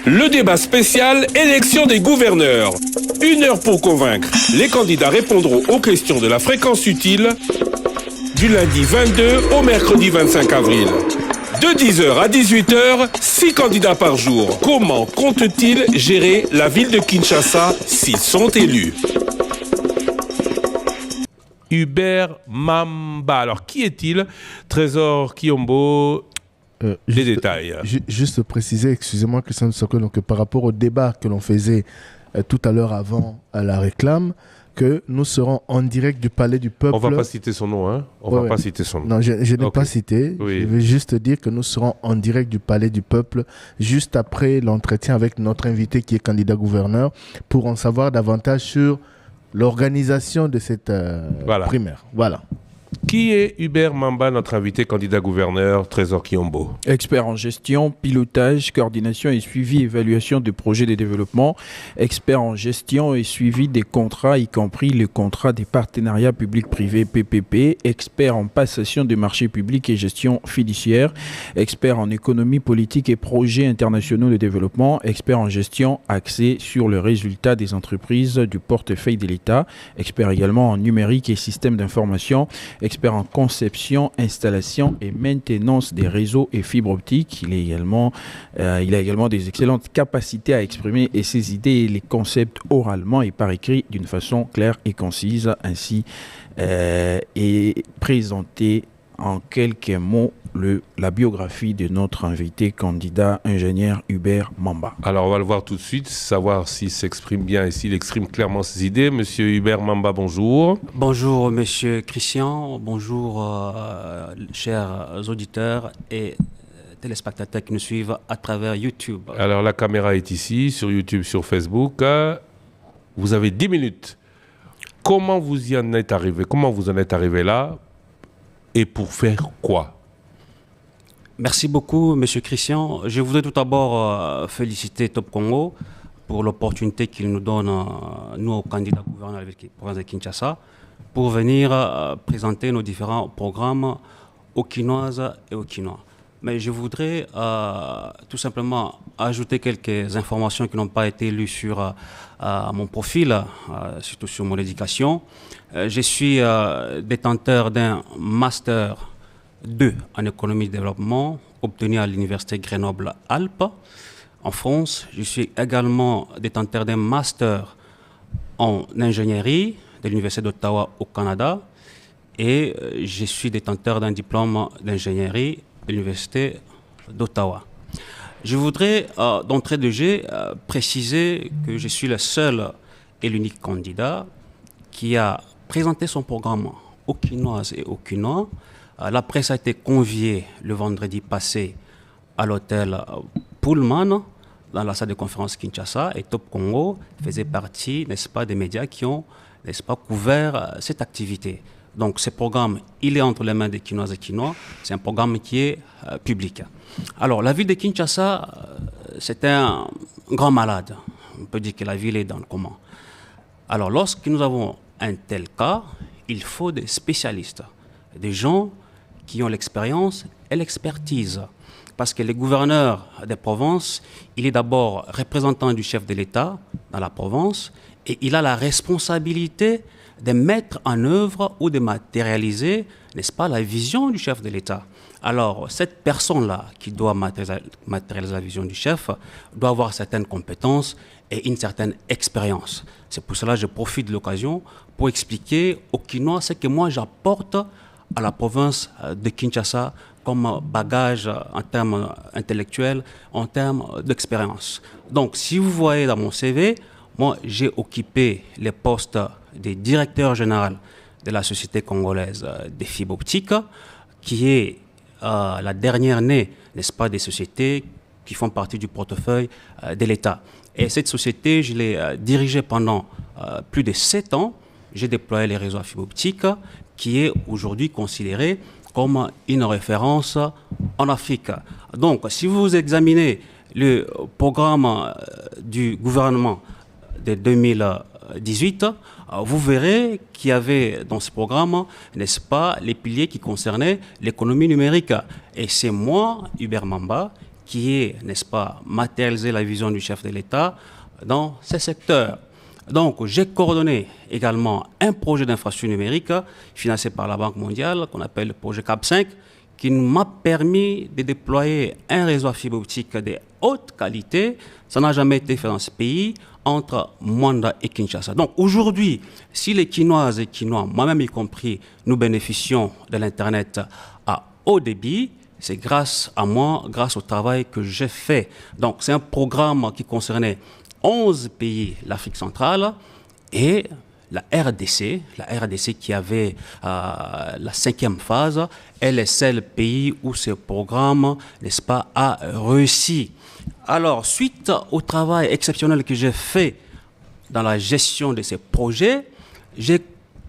Le débat spécial élection des gouverneurs. 1 heure pour convaincre. Les candidats répondront aux questions de la fréquence utile du lundi 22 au mercredi 25 avril. De 10h à 18h, 6 candidats par jour. Comment comptent-ils gérer la ville de Kinshasa s'ils sont élus? Hubert Mamba. Alors, qui est-il? Trésor Kiyombo, les détails. Juste préciser, excusez-moi Christian Soko, donc par rapport au débat que l'on faisait tout à l'heure avant à la réclame, que nous serons en direct du Palais du Peuple. On ne va pas citer son nom, hein? On va pas citer son nom. Non, je n'ai pas cité. Oui. Je vais juste dire que nous serons en direct du Palais du Peuple juste après l'entretien avec notre invité qui est candidat gouverneur pour en savoir davantage sur l'organisation de cette primaire. Voilà. Qui est Hubert Mamba, notre invité candidat gouverneur, Trésor Kiyombo? Expert en gestion, pilotage, coordination et suivi, évaluation de projets de développement. Expert en gestion et suivi des contrats, y compris le contrat des partenariats publics-privés PPP. Expert en passation de marchés publics et gestion fiduciaire. Expert en économie politique et projets internationaux de développement. Expert en gestion axé sur le résultat des entreprises du portefeuille de l'État. Expert également en numérique et systèmes d'information. Expert en conception, installation et maintenance des réseaux et fibres optiques. Il a également des excellentes capacités à exprimer ses idées et les concepts oralement et par écrit d'une façon claire et concise. Ainsi est présenté en quelques mots la biographie de notre invité candidat ingénieur Hubert Mamba. Alors on va le voir tout de suite, savoir s'il s'exprime bien et s'il exprime clairement ses idées. Monsieur Hubert Mamba, bonjour. Bonjour Monsieur Christian, bonjour chers auditeurs et téléspectateurs qui nous suivent à travers YouTube. Alors la caméra est ici, sur YouTube, sur Facebook. Vous avez 10 minutes. Comment vous y en êtes arrivé? Comment vous en êtes arrivé là? Et pour faire quoi? Merci beaucoup, Monsieur Christian. Je voudrais tout d'abord féliciter Top Congo pour l'opportunité qu'il nous donne, nous, candidats gouverneurs de la province de Kinshasa, pour venir présenter nos différents programmes aux Kinoises et aux Kinois. Mais je voudrais tout simplement ajouter quelques informations qui n'ont pas été lues sur mon profil, surtout sur mon éducation. Je suis détenteur d'un Master 2 en économie de développement obtenu à l'Université Grenoble-Alpes en France. Je suis également détenteur d'un Master en ingénierie de l'Université d'Ottawa au Canada et je suis détenteur d'un diplôme d'ingénierie de l'Université d'Ottawa. Je voudrais d'entrée de jeu préciser que je suis le seul et l'unique candidat qui a présenté son programme aux Kinoises et aux Kinois. La presse a été conviée le vendredi passé à l'hôtel Pullman dans la salle de conférence Kinshasa et Top Congo faisait partie, n'est-ce pas, des médias qui ont, n'est-ce pas, couvert cette activité. Donc ce programme, il est entre les mains des Kinoises et Kinois. C'est un programme qui est public. Alors la ville de Kinshasa, c'est un grand malade. On peut dire que la ville est dans le coma. Alors lorsque nous avons un tel cas, il faut des spécialistes, des gens qui ont l'expérience et l'expertise. Parce que le gouverneur des provinces, il est d'abord représentant du chef de l'État dans la province et il a la responsabilité de mettre en œuvre ou de matérialiser, n'est-ce pas, la vision du chef de l'État. Alors, cette personne-là qui doit matérialiser la vision du chef doit avoir certaines compétences et une certaine expérience. C'est pour cela que je profite de l'occasion pour expliquer aux Kinois ce que moi j'apporte à la province de Kinshasa comme bagage en termes intellectuels, en termes d'expérience. Donc, si vous voyez dans mon CV, moi j'ai occupé les postes de directeur général de la société congolaise des fibres optiques, qui est la dernière née, n'est-ce pas, des sociétés qui font partie du portefeuille de l'État. Et cette société, je l'ai dirigée pendant plus de 7 ans. J'ai déployé les réseaux à fibre optique, qui est aujourd'hui considéré comme une référence en Afrique. Donc, si vous examinez le programme du gouvernement de 2018, vous verrez qu'il y avait dans ce programme, n'est-ce pas, les piliers qui concernaient l'économie numérique. Et c'est moi, Hubert Mamba, qui est, n'est-ce pas, matérialiser la vision du chef de l'État dans ces secteurs. Donc, j'ai coordonné également un projet d'infrastructure numérique financé par la Banque mondiale, qu'on appelle le projet CAP5, qui m'a permis de déployer un réseau à fibre optique de haute qualité. Ça n'a jamais été fait dans ce pays, entre Mwanda et Kinshasa. Donc aujourd'hui, si les Kinoises et Kinois, moi-même y compris, nous bénéficions de l'Internet à haut débit, c'est grâce à moi, grâce au travail que j'ai fait. Donc c'est un programme qui concernait 11 pays, l'Afrique centrale et la RDC qui avait la 5e phase, elle est celle pays où ce programme, n'est-ce pas, a réussi. Alors, suite au travail exceptionnel que j'ai fait dans la gestion de ces projets, j'ai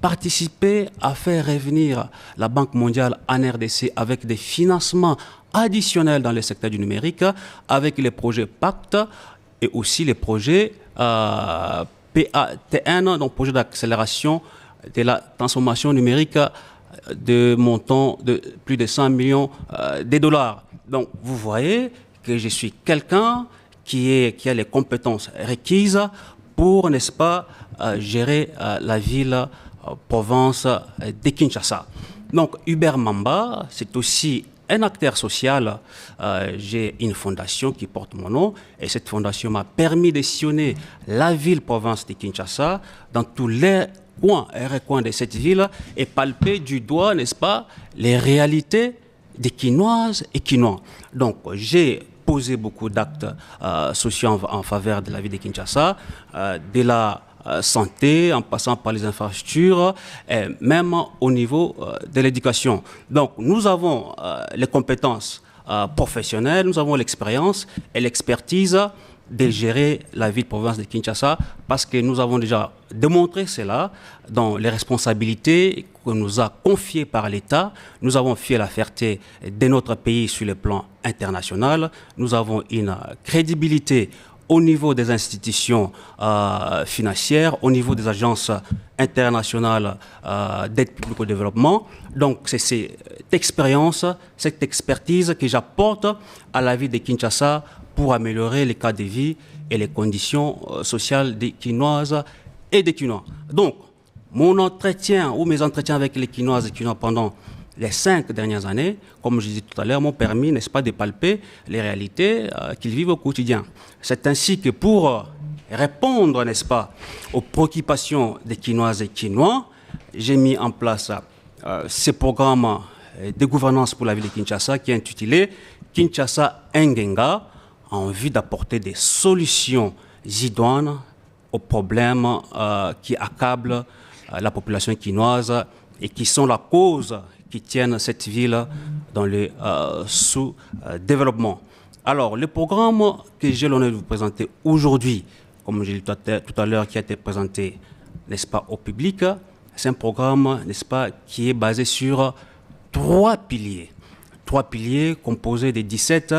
participé à faire revenir la Banque mondiale en RDC avec des financements additionnels dans le secteur du numérique, avec les projets PACT et aussi les projets PATN, donc projet d'accélération de la transformation numérique de montant de plus de 100 millions de dollars. Donc, vous voyez que je suis quelqu'un qui a les compétences requises pour, n'est-ce pas, gérer la ville, province de Kinshasa. Donc, Hubert Mamba, c'est aussi un acteur social. J'ai une fondation qui porte mon nom et cette fondation m'a permis de sillonner la ville-province de Kinshasa dans tous les coins et recoins de cette ville et palper du doigt, n'est-ce pas, les réalités des Kinoises et Kinois. Donc, j'ai posé beaucoup d'actes sociaux en faveur de la ville de Kinshasa, de la santé, en passant par les infrastructures, et même au niveau de l'éducation. Donc, nous avons les compétences professionnelles, nous avons l'expérience et l'expertise de gérer la ville-province de Kinshasa parce que nous avons déjà démontré cela dans les responsabilités que nous a confiées par l'État. Nous avons fait la fierté de notre pays sur le plan international. Nous avons une crédibilité au niveau des institutions financières, au niveau des agences internationales d'aide publique au développement. Donc, c'est cette expérience, cette expertise que j'apporte à la ville de Kinshasa pour améliorer les cas de vie et les conditions sociales des Kinoises et des Kinois. Donc, mon entretien ou mes entretiens avec les Kinoises et Kinois pendant les 5 dernières années, comme je disais tout à l'heure, m'ont permis, n'est-ce pas, de palper les réalités qu'ils vivent au quotidien. C'est ainsi que pour répondre, n'est-ce pas, aux préoccupations des Kinoises et Kinois, j'ai mis en place ce programme de gouvernance pour la ville de Kinshasa qui est intitulé Kinshasa Ngenga, en vue d'apporter des solutions idoines aux problèmes qui accablent la population kinoise et qui sont la cause qui tiennent cette ville dans le sous-développement. Alors, le programme que j'ai l'honneur de vous présenter aujourd'hui, comme j'ai dit tout à l'heure, qui a été présenté, n'est-ce pas, au public, c'est un programme, n'est-ce pas, qui est basé sur 3 piliers. 3 piliers composés de 17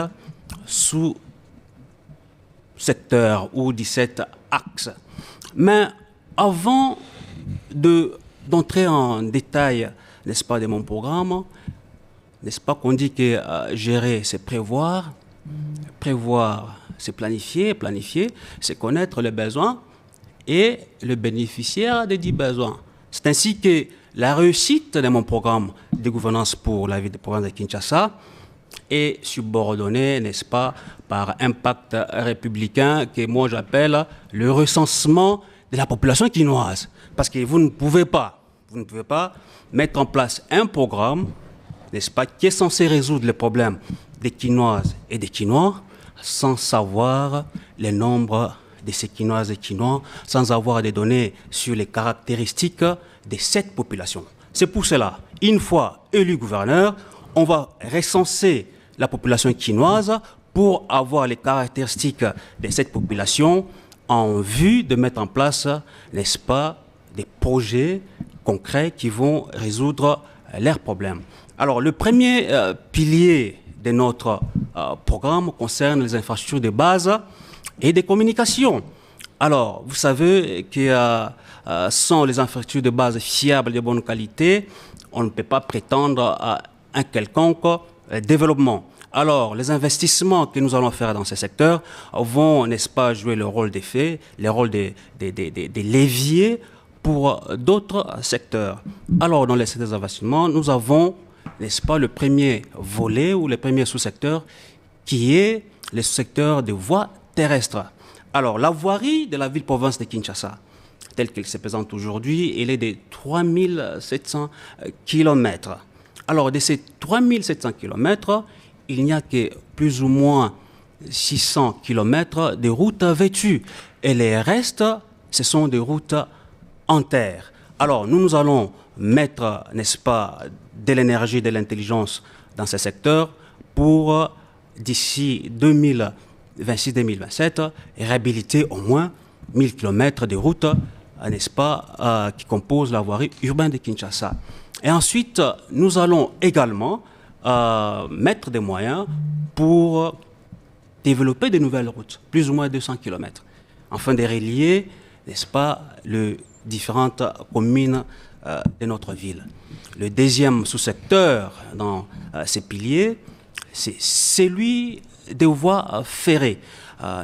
sous-secteurs ou 17 axes. Mais avant d'entrer en détail, n'est-ce pas, de mon programme, n'est-ce pas qu'on dit que gérer, c'est prévoir, prévoir, c'est planifier, c'est connaître les besoins et le bénéficiaire des 10 besoins. C'est ainsi que la réussite de mon programme de gouvernance pour la ville de province de Kinshasa est subordonnée, n'est-ce pas, par un pacte républicain que moi j'appelle le recensement de la population kinoise. Parce que vous ne pouvez pas mettre en place un programme, n'est-ce pas, qui est censé résoudre les problèmes des Kinoises et des Kinois sans savoir les nombres de ces Kinoises et Kinois, sans avoir des données sur les caractéristiques de cette population. C'est pour cela, une fois élu gouverneur, on va recenser la population kinoise pour avoir les caractéristiques de cette population en vue de mettre en place, n'est-ce pas, des projets concrets qui vont résoudre leurs problèmes. Alors, le premier pilier de notre programme concerne les infrastructures de base et des communications. Alors, vous savez que sans les infrastructures de base fiables et de bonne qualité, on ne peut pas prétendre à un quelconque développement. Alors, les investissements que nous allons faire dans ces secteurs vont, n'est-ce pas, jouer le rôle des faits, le rôle des leviers pour d'autres secteurs. Alors, dans les secteurs d'investissement, nous avons, n'est-ce pas, le premier volet ou le premier sous-secteur qui est le secteur des voies terrestres. Alors, la voirie de la ville-province de Kinshasa, telle qu'elle se présente aujourd'hui, elle est de 3700 km. Alors, de ces 3700 km, il n'y a que plus ou moins 600 km de routes vêtues. Et les restes, ce sont des routes en terre. Alors, nous allons mettre, n'est-ce pas, de l'énergie, de l'intelligence dans ces secteurs pour, d'ici 2026-2027, réhabiliter au moins 1000 km de routes, n'est-ce pas, qui composent la voirie urbaine de Kinshasa. Et ensuite, nous allons également mettre des moyens pour développer de nouvelles routes, plus ou moins 200 km, afin de relier, n'est-ce pas, les différentes communes de notre ville. Le deuxième sous-secteur dans ces piliers, c'est celui des voies ferrées.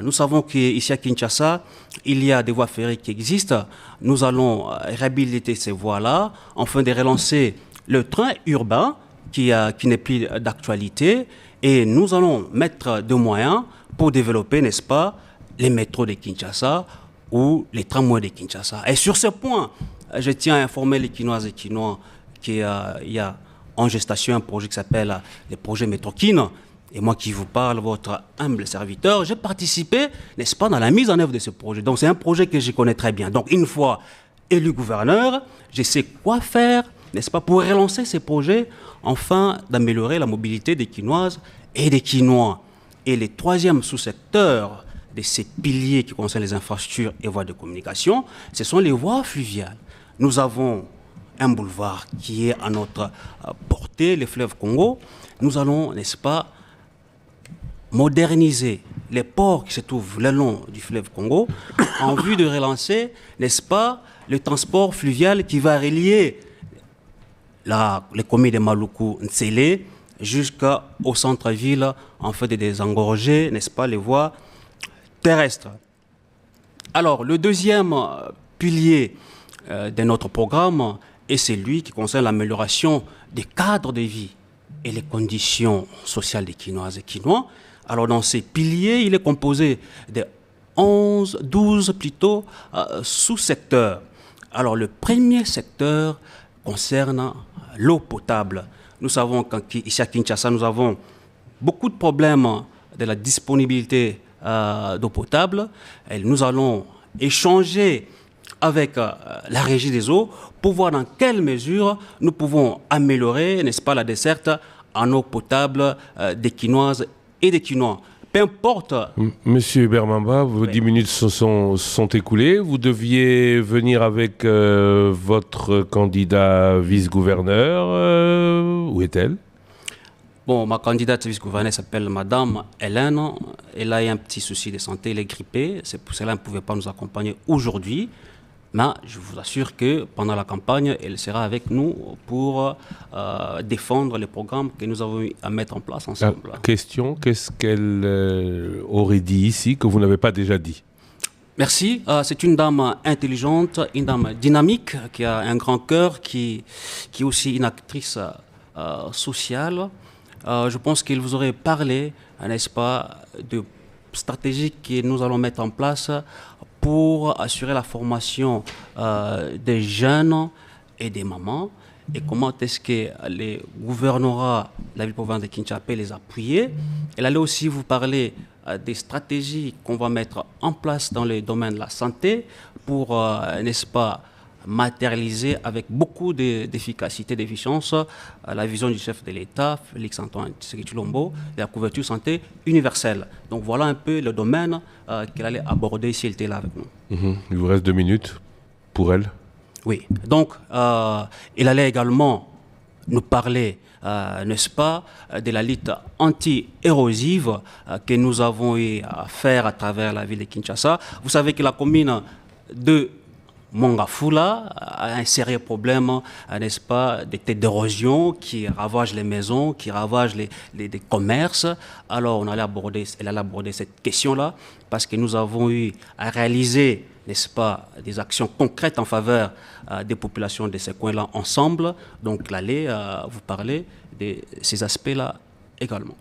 Nous savons qu'ici à Kinshasa, il y a des voies ferrées qui existent. Nous allons réhabiliter ces voies-là afin de relancer le train urbain qui n'est plus d'actualité. Et nous allons mettre des moyens pour développer, n'est-ce pas, les métros de Kinshasa ou les tramways de Kinshasa. Et sur ce point, je tiens à informer les Kinoises et Kinois qu'il y a en gestation un projet qui s'appelle le projet Métro-Kin. Et moi qui vous parle, votre humble serviteur, j'ai participé, n'est-ce pas, dans la mise en œuvre de ce projet. Donc c'est un projet que je connais très bien. Donc une fois élu gouverneur, je sais quoi faire, n'est-ce pas, pour relancer ces projets, afin d'améliorer la mobilité des Kinoises et des Kinois. Et le troisième sous-secteur de ces piliers qui concernent les infrastructures et voies de communication, ce sont les voies fluviales. Nous avons un boulevard qui est à notre portée, le fleuve Congo. Nous allons, n'est-ce pas, moderniser les ports qui se trouvent le long du fleuve Congo en vue de relancer, n'est-ce pas, le transport fluvial qui va relier les communes de Maluku, Ntsele, jusqu'au centre-ville, en fait de désengorger, n'est-ce pas, les voies terrestres. Alors, le deuxième pilier de notre programme est celui qui concerne l'amélioration des cadres de vie et les conditions sociales des Kinoises et Kinois. Alors, dans ces piliers, il est composé de 12 plutôt, sous-secteurs. Alors, le premier secteur concerne l'eau potable. Nous savons qu'ici à Kinshasa, nous avons beaucoup de problèmes de la disponibilité d'eau potable. Et nous allons échanger avec la régie des eaux pour voir dans quelle mesure nous pouvons améliorer, n'est-ce pas, la desserte en eau potable des Kinoises et des Kinois. Peu importe. Monsieur Bermamba, vos 10 minutes sont écoulées. Vous deviez venir avec votre candidat vice-gouverneur. Où est-elle? Bon, ma candidate vice-gouverneur s'appelle Madame Hélène. Elle a eu un petit souci de santé, elle est grippée. C'est pour cela qu'elle ne pouvait pas nous accompagner aujourd'hui. Mais je vous assure que pendant la campagne, elle sera avec nous pour défendre les programmes que nous avons eu à mettre en place ensemble. Question, qu'est-ce qu'elle aurait dit ici que vous n'avez pas déjà dit? Merci. C'est une dame intelligente, une dame dynamique, qui a un grand cœur, qui est aussi une actrice sociale. Je pense qu'il vous aurait parlé, n'est-ce pas, de stratégies que nous allons mettre en place pour assurer la formation des jeunes et des mamans, et comment est-ce que les gouvernorats de la ville-province de Kinshasa peuvent les appuyer. Elle allait aussi vous parler des stratégies qu'on va mettre en place dans le domaine de la santé pour, n'est-ce pas, matérialiser avec beaucoup d'efficacité, d'efficience la vision du chef de l'État, Félix-Antoine Tshisekedi Tshilombo, de la couverture santé universelle. Donc voilà un peu le domaine qu'elle allait aborder si elle était là avec nous. Il vous reste 2 minutes pour elle. Oui, donc elle allait également nous parler, n'est-ce pas, de la lutte anti-érosive que nous avons eu à faire à travers la ville de Kinshasa. Vous savez que la commune de Mongafula a un sérieux problème, n'est-ce pas, des têtes d'érosion qui ravagent les maisons, qui ravagent les commerces. Alors, elle allait aborder cette question-là parce que nous avons eu à réaliser, n'est-ce pas, des actions concrètes en faveur des populations de ces coins-là ensemble. Donc, elle allait vous parler de ces aspects-là également.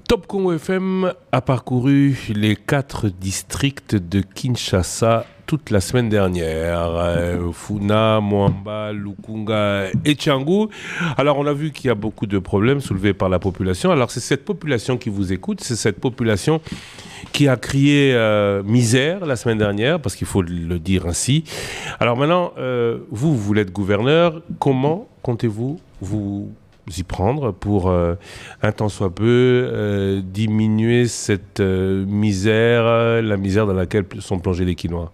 Top Congo FM a parcouru les 4 districts de Kinshasa toute la semaine dernière. Funa, Moamba, Lukunga et Tchangou. Alors on a vu qu'il y a beaucoup de problèmes soulevés par la population. Alors c'est cette population qui vous écoute, c'est cette population qui a crié misère la semaine dernière, parce qu'il faut le dire ainsi. Alors maintenant, vous êtes gouverneur. Comment comptez-vous vous y prendre pour un tant soit peu diminuer cette misère, la misère dans laquelle sont plongés les Kinois?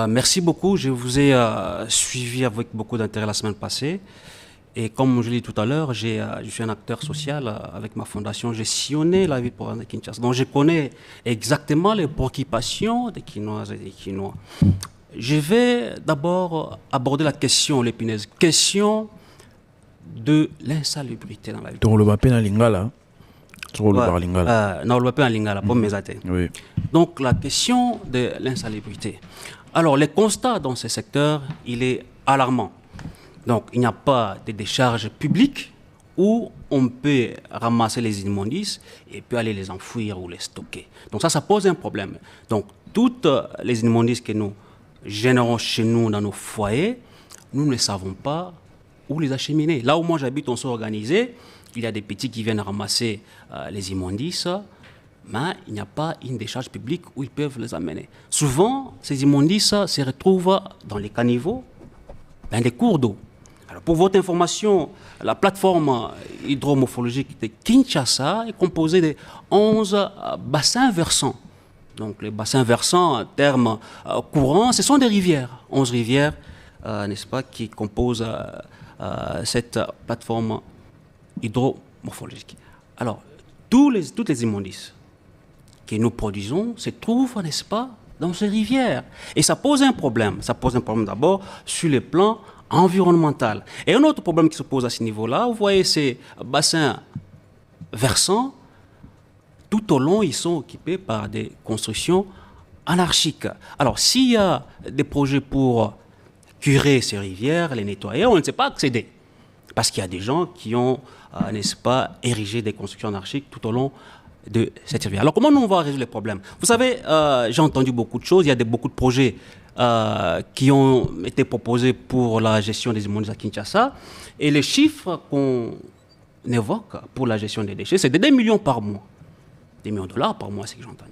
Merci beaucoup. Je vous ai suivi avec beaucoup d'intérêt la semaine passée. Et comme je l'ai dit tout à l'heure, je suis un acteur social avec ma fondation. J'ai sillonné la ville province de Kinshasa. Donc je connais exactement les préoccupations des Kinoises et des Kinois. Je vais d'abord aborder la question, l'épineuse question de l'insalubrité dans la ville. Donc le Bapé dans Lingala. Non, le Bapé dans Lingala, pas mes athées. Oui. Donc la question de l'insalubrité. Alors les constats dans ce secteur, il est alarmant. Donc il n'y a pas de décharges publiques où on peut ramasser les immondices et puis aller les enfouir ou les stocker. Donc ça pose un problème. Donc toutes les immondices que nous générons chez nous dans nos foyers, nous ne savons pas où les acheminer. Là où moi j'habite, on s'est organisé. Il y a des petits qui viennent ramasser les immondices, mais il n'y a pas une décharge publique où ils peuvent les amener. Souvent, ces immondices se retrouvent dans les caniveaux, dans les cours d'eau. Alors, pour votre information, la plateforme hydromorphologique de Kinshasa est composée de 11 bassins versants. Donc, les bassins versants, en termes courants, ce sont des rivières. 11 rivières, n'est-ce pas, qui composent cette plateforme hydromorphologique. Alors, toutes les immondices que nous produisons se trouvent, n'est-ce pas, dans ces rivières. Et ça pose un problème. Ça pose un problème d'abord sur le plan environnemental. Et un autre problème qui se pose à ce niveau-là, vous voyez ces bassins versants, tout au long, ils sont occupés par des constructions anarchiques. Alors, s'il y a des projets pour curer ces rivières, les nettoyer, on ne sait pas accéder. Parce qu'il y a des gens qui ont, n'est-ce pas, érigé des constructions anarchiques tout au long de cette rivière. Alors, comment nous, on va résoudre les problèmes? Vous savez, j'ai entendu beaucoup de choses. Il y a beaucoup de projets qui ont été proposés pour la gestion des immondices à Kinshasa. Et les chiffres qu'on évoque pour la gestion des déchets, c'est de 2 millions par mois. 2 millions de dollars par mois, c'est ce que j'ai entendu.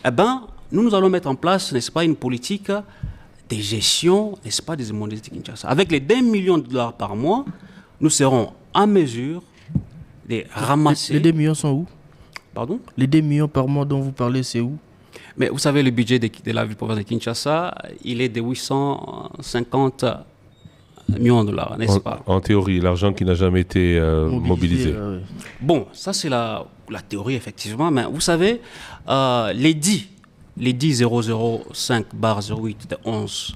Eh bien, nous allons mettre en place, n'est-ce pas, une politique de gestion, n'est-ce pas, des immondices de Kinshasa. Avec les 2 millions de dollars par mois, nous serons en mesure de ramasser... Les 2 millions sont où? Pardon? Les 2 millions par mois dont vous parlez, c'est où? Mais vous savez, le budget de la ville province de Kinshasa, il est de 850 millions de dollars, n'est-ce pas? En théorie, l'argent qui n'a jamais été mobilisé. Ouais. Bon, ça c'est la théorie, effectivement. Mais vous savez, l'édit 005/08 de 11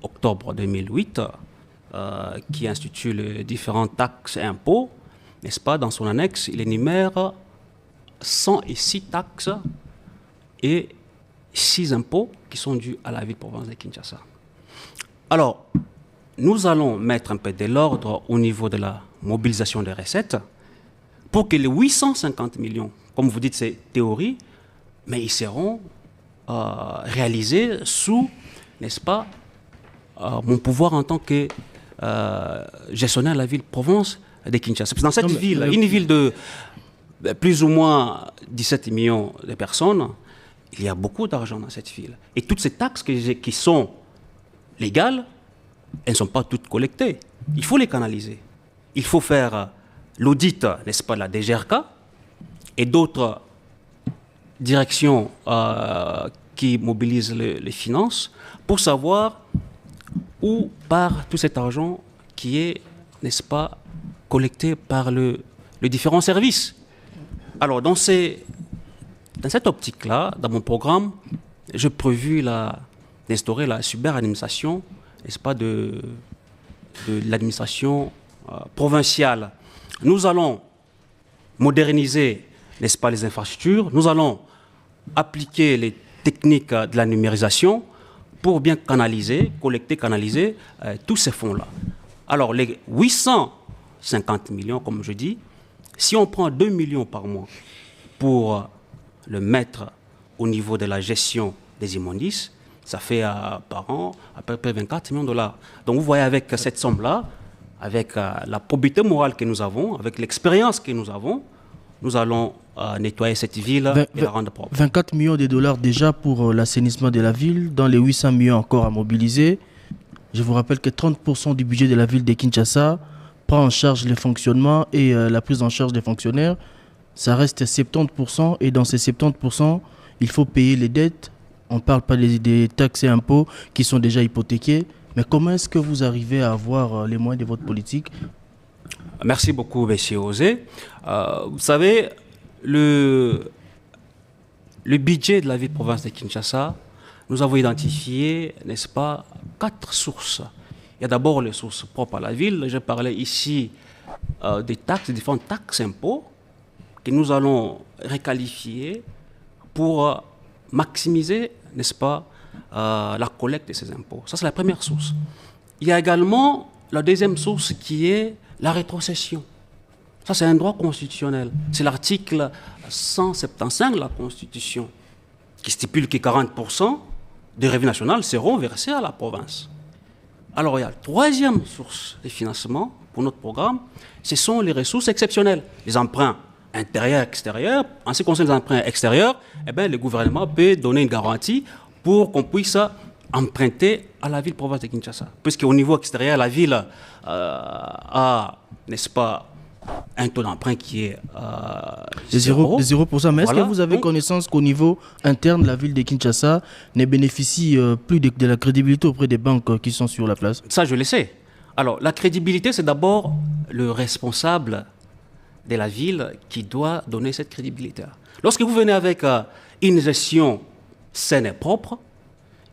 octobre 2008, qui institue les différentes taxes et impôts, n'est-ce pas, dans son annexe, il énumère 106 taxes et 6 impôts qui sont dus à la ville province de Kinshasa. Alors, nous allons mettre un peu de l'ordre au niveau de la mobilisation des recettes pour que les 850 millions, comme vous dites, c'est théorie, mais ils seront réalisés sous, n'est-ce pas, mon pouvoir en tant que gestionnaire de la ville province de Kinshasa. Dans cette ville, une ville de plus ou moins 17 millions de personnes, il y a beaucoup d'argent dans cette ville. Et toutes ces taxes qui sont légales, elles ne sont pas toutes collectées. Il faut les canaliser. Il faut faire l'audit, n'est-ce pas, de la DGRK et d'autres directions qui mobilisent les finances pour savoir où part tout cet argent qui est, n'est-ce pas, collecté par les différents services. Alors, dans cette optique-là, dans mon programme, j'ai prévu d'instaurer la super-administration, n'est-ce pas, de l'administration provinciale. Nous allons moderniser, n'est-ce pas, les infrastructures. Nous allons appliquer les techniques de la numérisation pour bien collecter, canaliser tous ces fonds-là. Alors, les 850 millions, comme je dis, si on prend 2 millions par mois pour le mettre au niveau de la gestion des immondices, ça fait par an à peu près 24 millions de dollars. Donc, vous voyez, avec cette somme-là, avec la probité morale que nous avons, avec l'expérience que nous avons, nous allons nettoyer cette ville et la rendre propre. 24 millions de dollars déjà pour l'assainissement de la ville, dans les 800 millions encore à mobiliser. Je vous rappelle que 30% du budget de la ville de Kinshasa prend en charge les fonctionnements et la prise en charge des fonctionnaires. Ça reste 70% et dans ces 70%, il faut payer les dettes. On ne parle pas des taxes et impôts qui sont déjà hypothéqués. Mais comment est-ce que vous arrivez à avoir les moyens de votre politique? Merci beaucoup, M. Osé. Vous savez, le budget de la ville-province de Kinshasa, nous avons identifié, n'est-ce pas, 4 sources. Il y a d'abord les sources propres à la ville. Je parlais ici des taxes, des différentes taxes impôts que nous allons requalifier pour maximiser, n'est-ce pas, la collecte de ces impôts. Ça, c'est la première source. Il y a également la deuxième source qui est la rétrocession. Ça, c'est un droit constitutionnel. C'est l'article 175 de la Constitution qui stipule que 40% des revenus nationaux seront versés à la province. Alors, il y a la troisième source de financement pour notre programme, ce sont les ressources exceptionnelles, les emprunts intérieurs, extérieurs. En ce qui concerne les emprunts extérieurs, eh bien, le gouvernement peut donner une garantie pour qu'on puisse emprunter à la ville-province de Kinshasa. Puisqu'au niveau extérieur, la ville a, n'est-ce pas, un taux d'emprunt qui est de 0%. Mais est-ce que vous avez connaissance qu'au niveau interne, la ville de Kinshasa ne bénéficie plus de la crédibilité auprès des banques qui sont sur la place? Ça, je le sais. Alors, la crédibilité, c'est d'abord le responsable de la ville qui doit donner cette crédibilité. Lorsque vous venez avec une gestion saine et propre,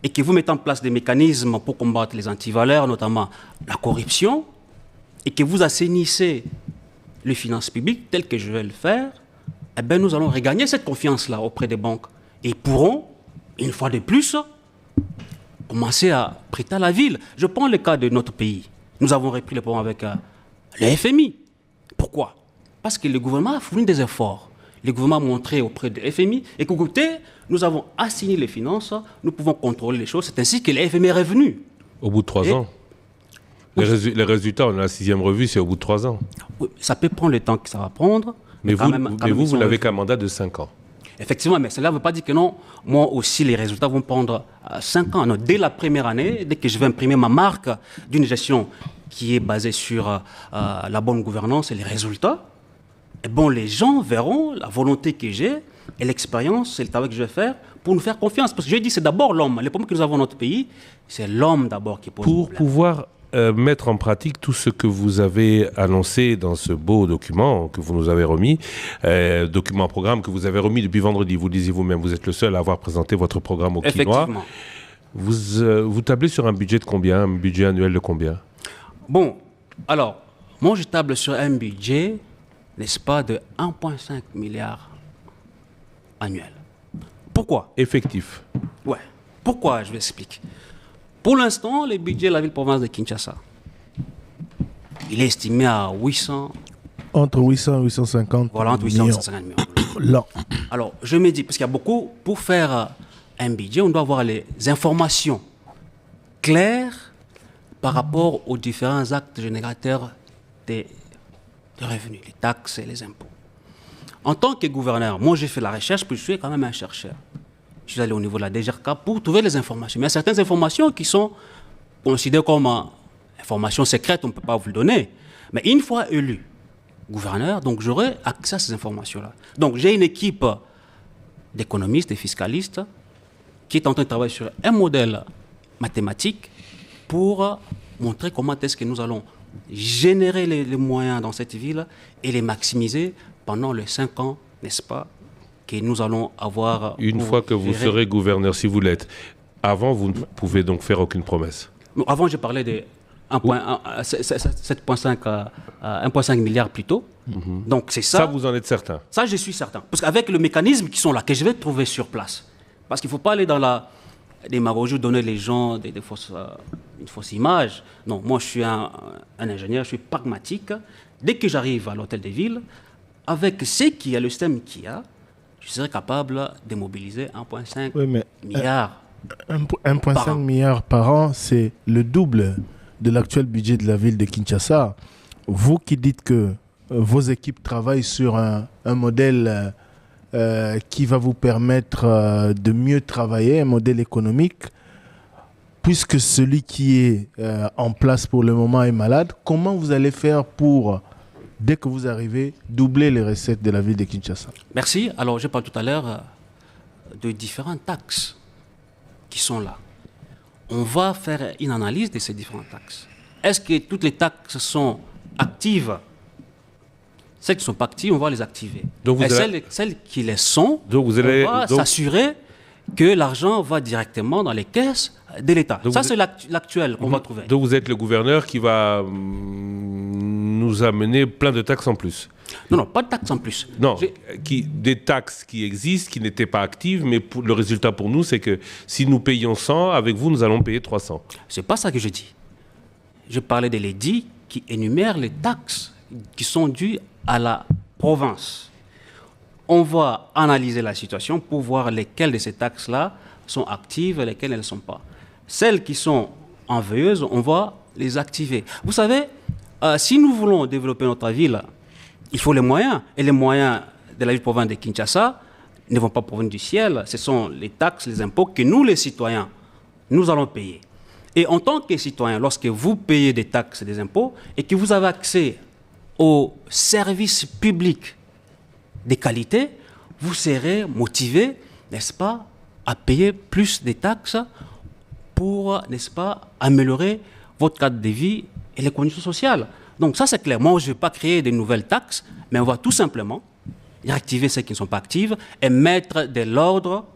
et que vous mettez en place des mécanismes pour combattre les antivaleurs, notamment la corruption, et que vous assainissez les finances publiques telles que je vais le faire, eh bien, nous allons regagner cette confiance-là auprès des banques et pourront, une fois de plus, commencer à prêter à la ville. Je prends le cas de notre pays. Nous avons repris le programme avec le FMI. Pourquoi? Parce que le gouvernement a fourni des efforts. Le gouvernement a montré auprès du FMI et qu'écoutez, nous avons assigné les finances, nous pouvons contrôler les choses. C'est ainsi que le FMI est revenu. Au bout de 3 ans. Les résultats, on a la 6e revue, c'est au bout de 3 ans. Oui, ça peut prendre le temps que ça va prendre. Mais vous n'avez qu'un mandat de 5 ans. Effectivement, mais cela ne veut pas dire que non. Moi aussi, les résultats vont prendre 5 ans. Non, dès la première année, dès que je vais imprimer ma marque d'une gestion qui est basée sur la bonne gouvernance et les résultats, eh bon, les gens verront la volonté que j'ai et l'expérience et le travail que je vais faire pour nous faire confiance. Parce que je dis, c'est d'abord l'homme. Les problèmes que nous avons dans notre pays, c'est l'homme d'abord qui pose pour problème. Pouvoir mettre en pratique tout ce que vous avez annoncé dans ce beau document que vous nous avez remis, document-programme que vous avez remis depuis vendredi. Vous disiez vous-même, vous êtes le seul à avoir présenté votre programme au Quinois. Effectivement. Vous tablez sur un budget de combien? Un budget annuel de combien? Bon, alors, moi je table sur un budget, n'est-ce pas, de 1,5 milliard annuel. Pourquoi? Effectif. Ouais. Pourquoi? Je vais expliquer. Pour l'instant, le budget de la ville-province de Kinshasa, il est estimé à 800... Entre 800 et 850 voilà, entre 800 et 850 millions. Là. Alors, je me dis, parce qu'il y a beaucoup, pour faire un budget, on doit avoir les informations claires par rapport aux différents actes générateurs de revenus, les taxes et les impôts. En tant que gouverneur, moi j'ai fait la recherche, puis je suis quand même un chercheur. Je suis allé au niveau de la DGRK pour trouver les informations. Mais il y a certaines informations qui sont considérées comme informations secrètes, on ne peut pas vous le donner. Mais une fois élu gouverneur, donc j'aurai accès à ces informations-là. Donc j'ai une équipe d'économistes et fiscalistes qui est en train de travailler sur un modèle mathématique pour montrer comment est-ce que nous allons générer les moyens dans cette ville et les maximiser pendant les 5 ans, n'est-ce pas, que nous allons avoir... Une fois que vous serez gouverneur, si vous l'êtes, avant, vous ne pouvez donc faire aucune promesse. Avant, je parlais de 1,5 milliard plus tôt. Donc, c'est ça. Ça, vous en êtes certain? Ça, je suis certain. Parce qu'avec le mécanisme qui sont là, que je vais trouver sur place, parce qu'il ne faut pas aller dans la démagogie, donner les gens une fausse image. Non, moi, je suis un ingénieur, je suis pragmatique. Dès que j'arrive à l'hôtel des villes, avec ce qu'il y a, le système qu'il y a, je serai capable de mobiliser 1,5 milliard. 1,5 milliard par an, c'est le double de l'actuel budget de la ville de Kinshasa. Vous qui dites que vos équipes travaillent sur un modèle qui va vous permettre de mieux travailler, un modèle économique, puisque celui qui est en place pour le moment est malade, comment vous allez faire pour, dès que vous arrivez, doubler les recettes de la ville de Kinshasa? Merci. Alors, je parle tout à l'heure de différentes taxes qui sont là. On va faire une analyse de ces différentes taxes. Est-ce que toutes les taxes sont actives? Celles qui ne sont pas actives, on va les activer. Donc celles qui les sont, on va s'assurer que l'argent va directement dans les caisses de l'État. Ça, c'est l'actuel qu'on va trouver. Donc vous êtes le gouverneur qui va nous amener plein de taxes en plus. Non, pas de taxes en plus. Non, des taxes qui existent, qui n'étaient pas actives, mais le résultat pour nous, c'est que si nous payons 100, avec vous, nous allons payer 300. C'est pas ça que je dis. Je parlais de l'édit qui énumère les taxes qui sont dues à la province. On va analyser la situation pour voir lesquelles de ces taxes-là sont actives et lesquelles elles ne sont pas. Celles qui sont en veilleuse, on va les activer. Vous savez, si nous voulons développer notre ville, il faut les moyens. Et les moyens de la ville-province de Kinshasa ne vont pas provenir du ciel. Ce sont les taxes, les impôts que nous, les citoyens, nous allons payer. Et en tant que citoyen, lorsque vous payez des taxes et des impôts et que vous avez accès aux services publics de qualité, vous serez motivé, n'est-ce pas, à payer plus de taxes pour, n'est-ce pas, améliorer votre cadre de vie et les conditions sociales. Donc ça, c'est clair. Moi, je ne vais pas créer de nouvelles taxes, mais on va tout simplement réactiver celles qui ne sont pas actives et mettre de l'ordre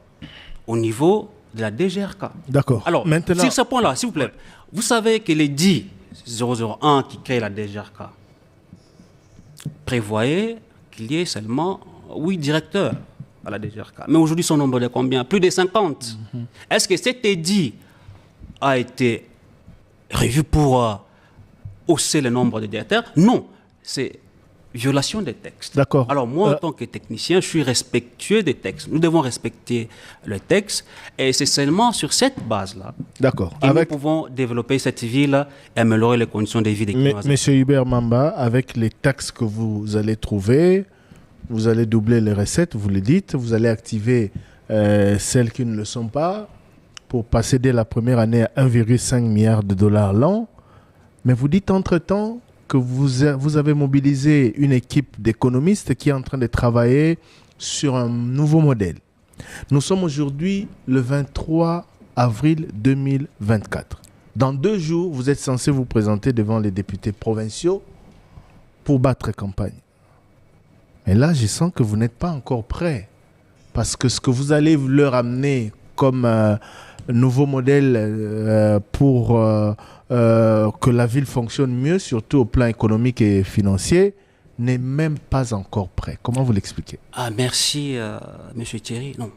au niveau de la DGRK. D'accord. Alors, maintenant, sur ce point-là, s'il vous plaît, vous savez que les 10-001 qui créent la DGRK prévoyaient qu'il y ait seulement 8 directeurs à la DGRK. Mais aujourd'hui, son nombre est combien? Plus de 50. Est-ce que cet édit a été revu pour hausser le nombre de directeurs? Non, c'est violation des textes. D'accord. Alors moi, en tant que technicien, je suis respectueux des textes. Nous devons respecter le texte et c'est seulement sur cette base-là que nous pouvons développer cette ville et améliorer les conditions de vie des Kinoisés. Monsieur Hubert Mamba, avec les taxes que vous allez trouver, vous allez doubler les recettes, vous le dites, vous allez activer celles qui ne le sont pas pour passer dès la première année à 1,5 milliard de dollars l'an. Mais vous dites entre-temps que vous avez mobilisé une équipe d'économistes qui est en train de travailler sur un nouveau modèle. Nous sommes aujourd'hui le 23 avril 2024. Dans 2 jours, vous êtes censé vous présenter devant les députés provinciaux pour battre campagne. Mais là, je sens que vous n'êtes pas encore prêts. Parce que ce que vous allez leur amener comme nouveau modèle pour que la ville fonctionne mieux, surtout au plan économique et financier, n'est même pas encore prêt. Comment vous l'expliquez? Ah, merci, Monsieur Thierry. Non,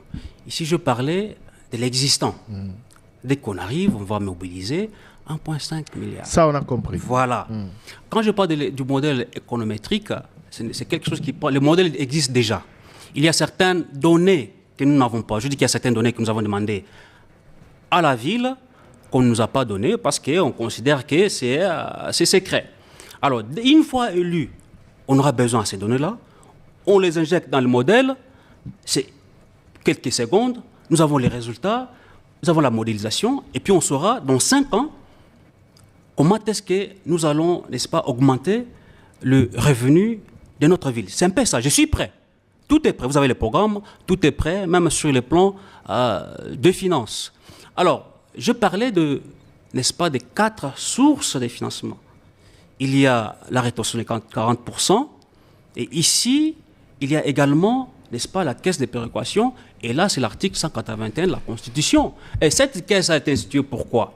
ici je parlais de l'existant. Dès qu'on arrive, on va mobiliser 1,5 milliard. Ça, on a compris. Voilà. Quand je parle du modèle économétrique, c'est quelque chose qui... Le modèle existe déjà. Il y a certaines données que nous n'avons pas. Je dis qu'il y a certaines données que nous avons demandées à la ville qu'on ne nous a pas données parce qu'on considère que c'est secret. Alors, une fois élu, on aura besoin de ces données-là. On les injecte dans le modèle. C'est quelques secondes. Nous avons les résultats. Nous avons la modélisation. Et puis, on saura, dans 5 ans, comment est-ce que nous allons, n'est-ce pas, augmenter le revenu de notre ville. C'est un peu ça. Je suis prêt. Tout est prêt. Vous avez les programmes. Tout est prêt, même sur les plans de finances. Alors, je parlais de, n'est-ce pas, des 4 sources de financement. Il y a la rétention de 40%, et ici, il y a également n'est-ce pas, la caisse de péréquation. Et là, c'est l'article 181 de la Constitution. Et cette caisse a été instituée pourquoi?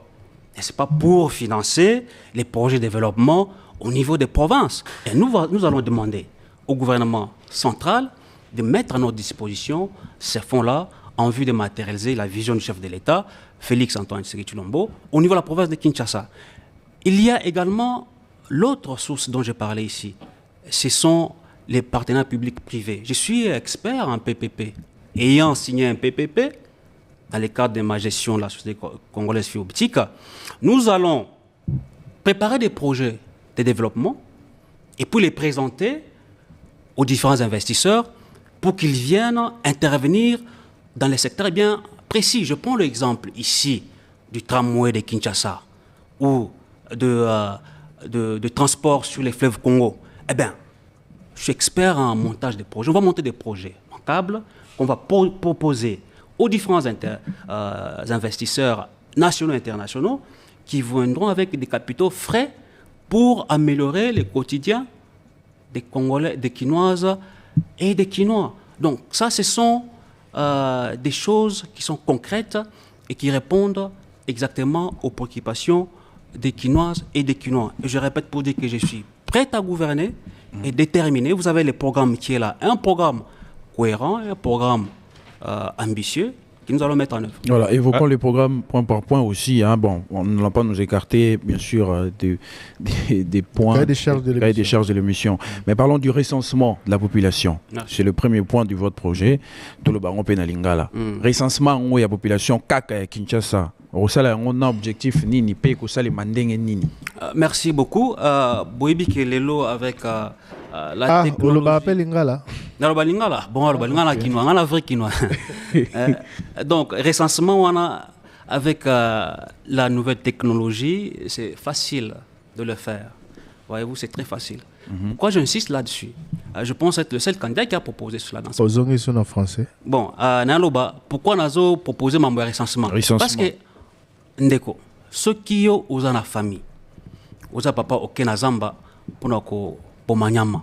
N'est-ce pas pour financer les projets de développement au niveau des provinces. Et nous allons demander au gouvernement central de mettre à notre disposition ces fonds-là en vue de matérialiser la vision du chef de l'État, Félix Antoine Tshisekedi Tshilombo, au niveau de la province de Kinshasa. Il y a également l'autre source dont j'ai parlé ici. Ce sont les partenaires publics-privés. Je suis expert en PPP. Ayant signé un PPP, dans le cadre de ma gestion de la société congolaise Fioptique, nous allons préparer des projets de développement et puis les présenter aux différents investisseurs pour qu'ils viennent intervenir dans les secteurs bien précis. Je prends l'exemple ici du tramway de Kinshasa ou de transport sur les fleuves Congo. Eh bien, je suis expert en montage de projets. On va monter des projets rentables qu'on va proposer aux différents investisseurs nationaux et internationaux qui viendront avec des capitaux frais pour améliorer le quotidien des Congolais, des Quinoises et des Quinois. Donc ça, ce sont des choses qui sont concrètes et qui répondent exactement aux préoccupations des Quinoises et des Quinois. Et je répète pour dire que je suis prête à gouverner et déterminé. Vous avez le programme qui est là, un programme cohérent, un programme ambitieux que nous allons mettre en œuvre. Voilà, évoquons les programmes point par point aussi. Hein. Bon, on ne va pas nous écarter, bien sûr, des points, des charges de l'émission. Mais parlons du recensement de la population. C'est le premier point du votre projet. Tout le baron Penalingala. Recensement de la population, Kaka Kinshasa. On a objectif nini, paye que ça les mandingues nini. Merci beaucoup. Boibi Kelelo avec la technologie. Lingala. Lingala. Bon, Lingala Kinois, on a vrai Kinois. Donc, recensement, on a avec la nouvelle technologie, c'est facile de le faire. Voyez-vous, c'est très facile. Pourquoi j'insiste là-dessus? Je pense être le seul candidat qui a proposé cela dans ce moment. Ils sont en français. Bon, pourquoi nous avons proposé mon recensement? Parce que ndeko, ceux qui ont la famille, aux papa aucun azamba pour nous pomanyama,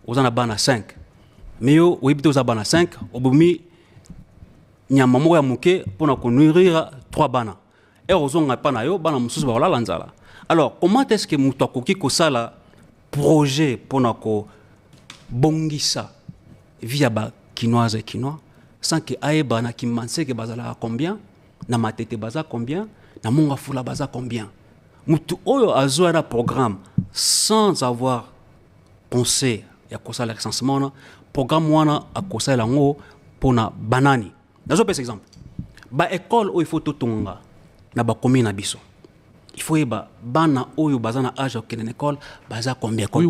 aux na bana 5, mais yo wibito aux bana 5, obumi nyama moya muke pour nous nourrir 3 bana. Et aux on pas na yo bana mususu ba lanzala. Alors comment est-ce que muto akoki ko sala projet pour nous bongisa via ba Quinoise et Quinois sans que aeba na kimanse que bazala combien? Na matete baza combien, na monga fula baza combien. Mutu oyo azo un programme sans avoir pensé ya kosa le recensement, programme wana akosa lango pona banani. Nazo pesa exemple. Ba école o il faut totonga na ba commune biso. Il faut eba bana oyo baza na âge auquel une école baza combien. Oui,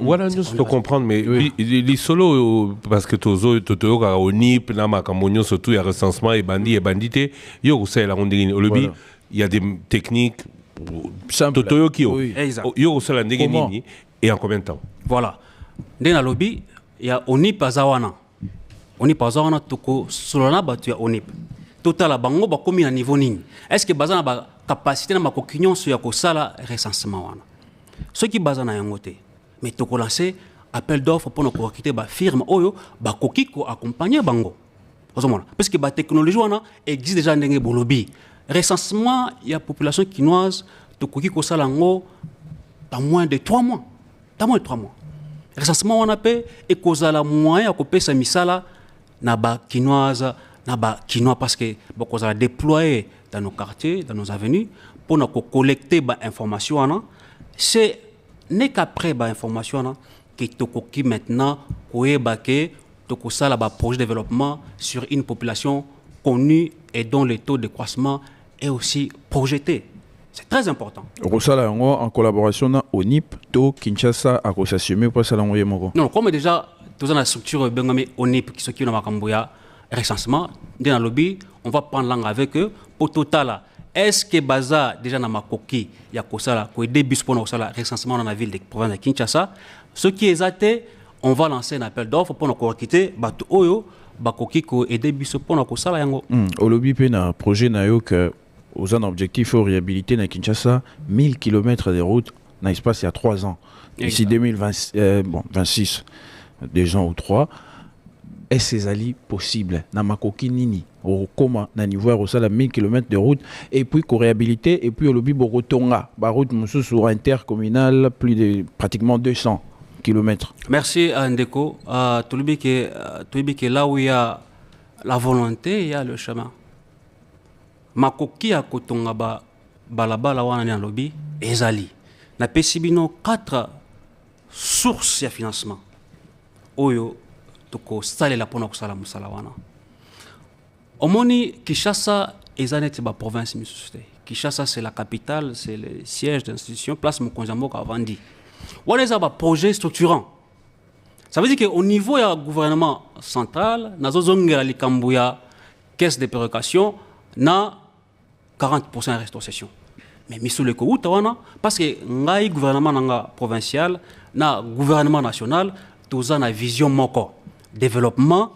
voilà juste pour comprendre mais les solo parce que tozo totoka onip na makamonyo surtout ya recensement et bandité yo ça la rondine lobby il y a des techniques totoyo qui yo ça la ndenge et en combien de temps? Voilà. Dans le lobby il y a onip azawana. Onip azawana toko solana batu ya onip. Total bango ba komi na niveau nini? Est-ce que baza na ba capacité na makokinyon sur ya ko sala recensement wana? Ceux qui baza na yango te. Mais toko lancer appel d'offres pour nous recruter ba firme oyo ba koki ko accompagner bango. Parce que la technologie existe déjà dans le lobby. Recensement, il y a une population quinoise qui a moins de 3 mois. Recensement, on a fait et cause la moyen à couper sa misala na ba quinoise na ba quinois parce que beaucoup a déployé dans nos quartiers, dans nos avenues pour nous collecter ba information. C'est n'est qu'après ba information que tokoki maintenant koyebake ça là projet de développement sur une population connue et dont le taux de croissance est aussi projeté. C'est très important. En collaboration avec ONIP, Kinshasa a assumé pour ça. Non, comme déjà, tous dans la structure ONIP qui s'occupe de Makamboya, recensement, dans le lobby, on va prendre langue avec eux pour total. Est-ce que Baza déjà dans ma coquille, il y a ça pour aider bus pour le recensement dans la ville de province de Kinshasa, ce qui est athée, on va lancer un appel d'offres pour nous recruter batu oyo bakokiko et des bus pour nous sala yango. Au lobby pena projet na yo que aux un objectif au réhabiliter na Kinshasa 1000 km de route dans espace il y a 3 ans. Ici 2026 2 ans ou 3. est-ce que possible na makoki nini okoma na niveau au sala 1000 km de route et puis ko réhabiliter et puis au lobby bokotonga ba route mususu intercommunale plus de pratiquement 200 km. Merci Ndeko. Tulubi que là où il y a la volonté, il y a le chemin. Makoki a kotonga balabala wana ni lobby ezali. Na pesibino 4 sources de financement. Oyo toko sale la pona kusala musala wana. Omoni Kinshasa ezanet ba province misuste. Kinshasa c'est la capitale, c'est le siège d'institution, place Mokonzamboka Avandi. On a un projet structurant. Ça veut dire qu'au niveau du gouvernement central, dans la Kambouya, caisse de péréquation, na 40% de restitution. Mais sur le coup, parce que le gouvernement provincial, le gouvernement national, tout ça a une vision moko. Développement,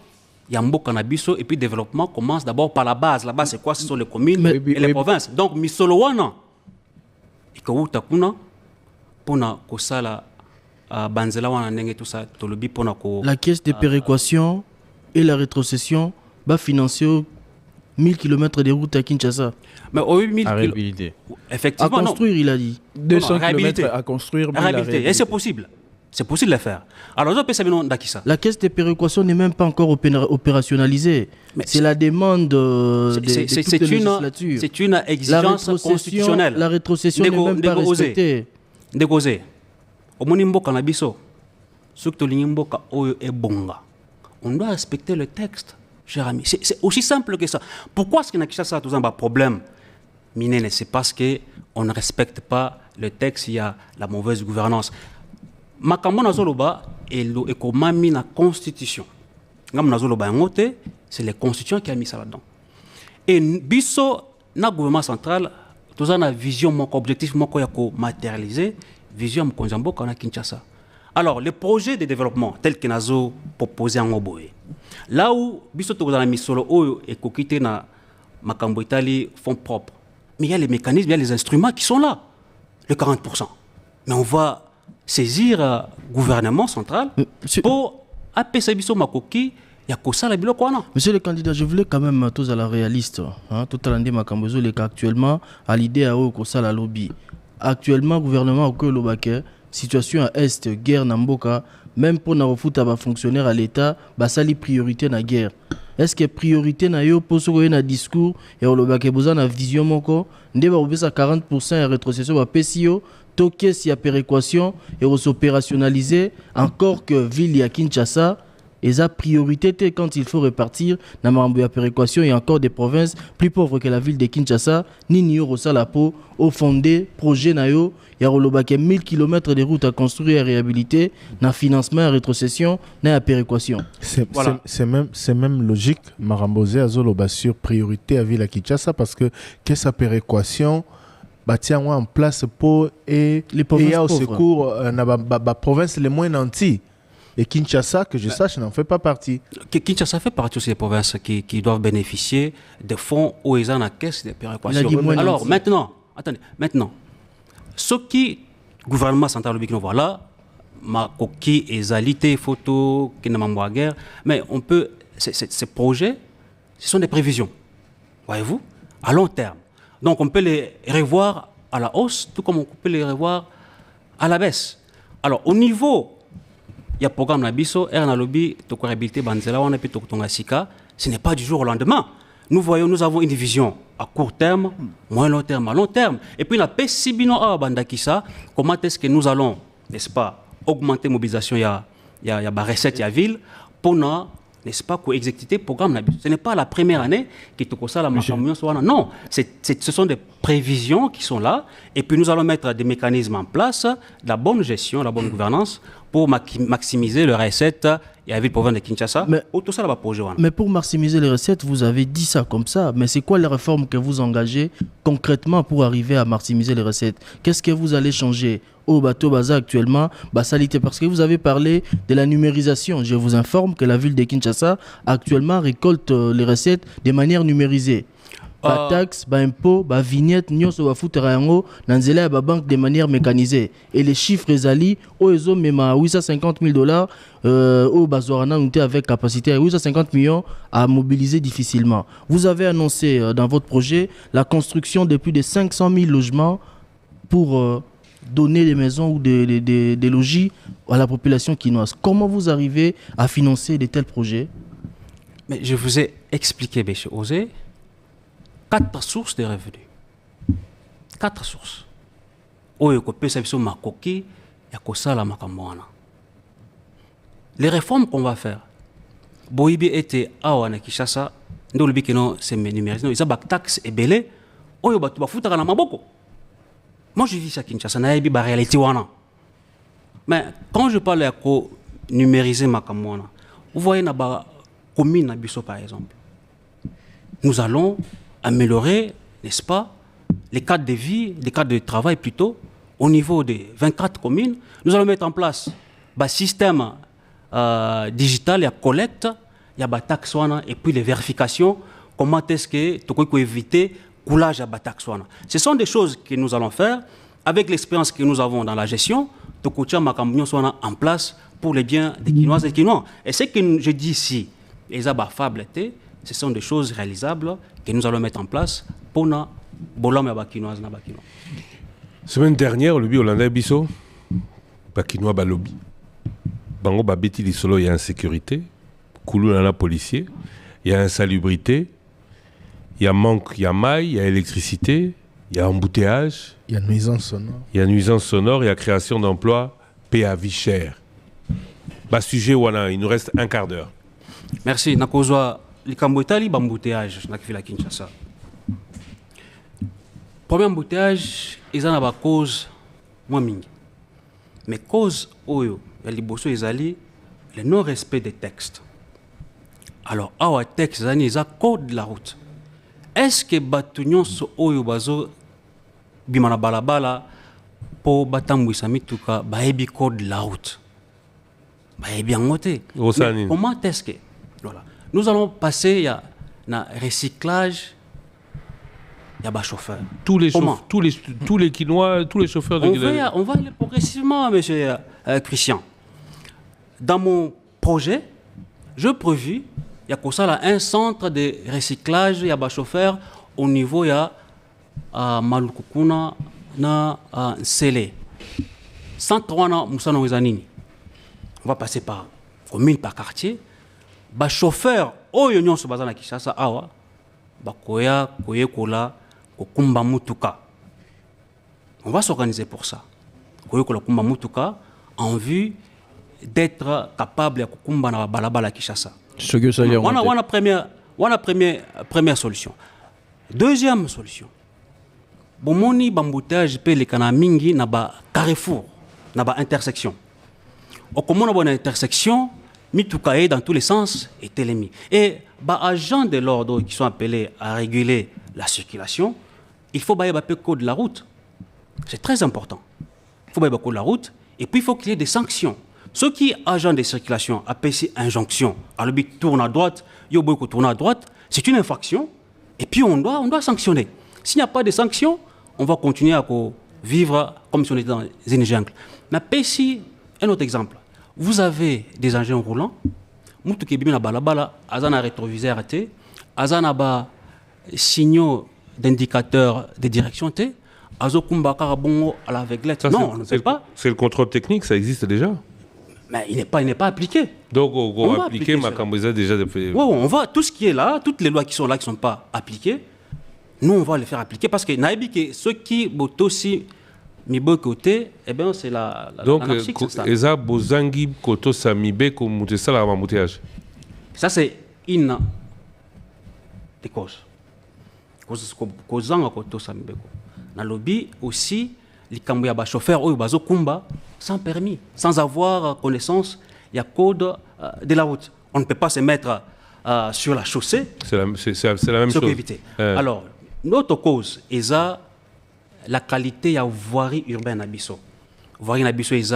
il y a un beau cannabis et puis développement commence d'abord par la base. La base, c'est quoi? Ce sont les communes et les provinces. Donc, Misolowana, et que vous pona kosala banzela wana ndenge tout ça tolobi pona ko la caisse de péréquation et la rétrocession va financer 1000 km de route à Kinshasa. Mais au 1000 km effectivement à construire non. Il a dit 200 km à construire et c'est possible. C'est possible de le faire. Alors, la caisse de péréquation n'est même pas encore opérationnalisée. C'est la demande de toute législature. C'est une exigence constitutionnelle. La rétrocession n'est même pas respectée. Négocier. Au monimbo cannabiso, surtout l'imboka oyo et bonga. On doit respecter le texte, cher ami. C'est aussi simple que ça. Pourquoi est-ce qu'il y a ça tout un problème? Minene, c'est parce qu'on ne respecte pas le texte, il y a la mauvaise gouvernance. Makambo nazoloba et komami na constitution. Ngam nazoloba ngote, c'est les constitutions qui a mis ça là-dedans. Et biso na gouvernement central tout ça na vision mon objectif moko ya ko matérialiser vision mkonzambo kana Kinshasa. Alors les projets de développement tels que nazo proposé en Oboé. Là où biso to na misolo oyo e kokite na makambo Italie fonds propres. Mais il y a les mécanismes, il y a les instruments qui sont là. Le 40%. Mais on va saisir le gouvernement central pour appeler biso makoki. Monsieur le candidat, je voulais quand même tous à la réaliste. Tout à l'année, Makambozo, actuellement, à l'idée à Okosa la lobby. Actuellement, gouvernement au Lobake, situation à Est, guerre Namboka, même pour nos fonctionnaires à l'État, basali priorité na guerre. Est-ce que priorité na yo pour ce na discours et au Lobake besoin na vision moko, ndeba obesa 40% de rétrocession ba PCO, toké si a péréquation et opérationnaliser encore que ville ya Kinshasa. Et sa priorité, quand il faut répartir, dans la péréquation, il y a encore des provinces plus pauvres que la ville de Kinshasa, ni Nioro Salapo, au fondé, projet Nayo, il y a 1000 km de routes à construire et à réhabiliter, dans le financement, la rétrocession, dans la péréquation. C'est même logique, Marambosé, à Zoloba sur priorité à ville à Kinshasa, parce que sa péréquation, tiens en place pour et il y a au secours la province les moins nantis. Et Kinshasa, que je sache, n'en fait pas partie. Kinshasa fait partie aussi des provinces qui doivent bénéficier des fonds où ils ont la caisse de péréquation. Alors maintenant, ce qui gouvernement central de voilà, ma coquille et zalité, photo, qui ne m'envoie guerre, mais on peut, ces projets, ce sont des prévisions, voyez-vous, à long terme. Donc on peut les revoir à la hausse, tout comme on peut les revoir à la baisse. Alors au niveau il y a un programme Nabiso, Lobby, réhabiliter Banzela, on a pu Sika. Ce n'est pas du jour au lendemain. Nous avons une vision à court terme, moyen long terme, à long terme. Et puis, la PCBino à Bandakisa, comment est-ce que nous allons, n'est-ce pas, augmenter la mobilisation, il y a des recettes, il y a ville, pour n'est-ce pas, pour exécuter le programme Nabiso. Ce n'est pas la première année qui est ça, la non, ce sont des prévisions qui sont là. Et puis, nous allons mettre des mécanismes en place, la bonne gestion, la bonne gouvernance, pour maximiser les recettes et la ville province de Kinshasa. Mais pour maximiser les recettes, vous avez dit ça comme ça. Mais c'est quoi les réformes que vous engagez concrètement pour arriver à maximiser les recettes? Qu'est-ce que vous allez changer au bateau Baza actuellement? Salité, parce que vous avez parlé de la numérisation. Je vous informe que la ville de Kinshasa actuellement récolte les recettes de manière numérisée. ba taxe, ba impôt, ba vignette, nyonso ba futera yango na nzela ya ba banque de manière mécanisée. Et les chiffres ezali o ezo mema $850,000 au bazorana unité avec capacité à 850 millions à mobiliser difficilement. Vous avez annoncé dans votre projet la construction de plus de 500 000 logements pour donner des maisons ou des logis à la population quinoise. Comment vous arrivez à financer de tels projets? Mais je vous ai expliqué, M. Osé, 4 sources de revenus. 4 sources. Oyo kopesa biso makoki ya kosala makambo wana. Les réformes qu'on va faire, boyibi ete awa na Kinshasa, ndo lobi keno c'est numérisé, ils ont ba taxe ebele, oyo batu bafutaka na maboko. Moi je vis à Kinshasa, na yebi ba réalité wana. Mais quand je parle de numériser makambo wana, vous voyez na ba commune na biso par exemple. Nous allons améliorer, n'est-ce pas, les cadres de vie, les cadres de travail plutôt, au niveau des 24 communes. Nous allons mettre en place un système digital, il y a collecte, il y a taxe et puis les vérifications. Comment est-ce que tu peux éviter le coulage à taxe? Ce sont des choses que nous allons faire avec l'expérience que nous avons dans la gestion. Tu peux mettre en place pour les biens des Quinoises et des Quinois. Et ce que je dis ici, ce sont des choses réalisables que nous allons mettre en place pour nous. Semaine dernière, le Hollanda Bisso, Bakinois Balobi, Bango Babeti li solo, il y a insécurité, Koulou Nana policier, il y a insalubrité, il y a manque, il y a maille, il y a électricité, il y a embouteillage, il y a nuisance sonore, il y a création d'emplois, paix à vie chère. Bas sujet wana, il nous reste un quart d'heure. Merci. Nakozwa likambotali bambouteillage na kifila Kinshasa. Premier embouteillage, ils ont une cause moins mingi. Mais cause oyo, ya liboso ezali le non-respect des textes. Alors, awa texte zani ils ont code de la route. Est-ce que batunyon so oyo bazo bimana balabala po batambwisa mituka baebi code de la route? Baebi angote. Comment est-ce que voilà. Nous allons passer à recyclage. Il y a des chauffeurs. Tous les Quinois, tous les chauffeurs de Quinois. On va aller progressivement, monsieur Christian. Dans mon projet, je prévu, il y a un centre de recyclage, il y a des chauffeurs au niveau, il y a Malukukuna, na Sele. 103 ans, Moussano Rizanini. On va passer par commune, par quartier. Les chauffeurs, oh, ils sont basés à Kinshasa, awa, bakoya, koyekola, kokumba mutuka. On va s'organiser pour ça. Koyekola, kumba mutuka, en vue d'être capable de kokumba na balabala Kinshasa. On a première solution. Deuxième solution. Bomoni bamboutage pe les kanamingi na ba carrefour, na ba intersection. Au comment on a une intersection, mitukae dans tous les sens et télémi. Et bah agents de l'ordre qui sont appelés à réguler la circulation, il faut bailler le code de la route. C'est très important. Il faut bailler le code de la route et puis il faut qu'il y ait des sanctions. Ceux qui agents de circulation appellent ici injonction. Alors le tourne à droite, yoboiko tourne à droite, c'est une infraction et puis on doit sanctionner. S'il n'y a pas de sanctions, on va continuer à vivre comme si on était dans une jungle. Mais ici, un autre exemple. Vous avez des engins roulants, mutu kebi na balabala, azana rétroviseur té, azana ba signaux d'indicateurs de direction té, azo kumba karabongo à l'aveuglette. Non, on ne sait pas. C'est le contrôle technique, ça existe déjà. Mais il n'est pas appliqué. Donc on va appliquer ma camboisa déjà depuis. Oui, on va tout ce qui est là, toutes les lois qui sont là qui sont pas appliquées, nous on va les faire appliquer parce que naïbi que ceux qui aussi Mibo côté, eh bien c'est la donc eza bozangi koto samibe ko mutesa la embouteillage. Ça c'est une des causes. Kozanga koto samibe ko. Na lobby aussi les kambo ya ba chauffeur oyo bazo kumba sans permis, sans avoir connaissance il y a code de la route. On ne peut pas se mettre sur la chaussée. C'est la même chose. Éviter. Alors notre cause est la qualité de voirie urbaine à Bisso. Voirie à Bisso est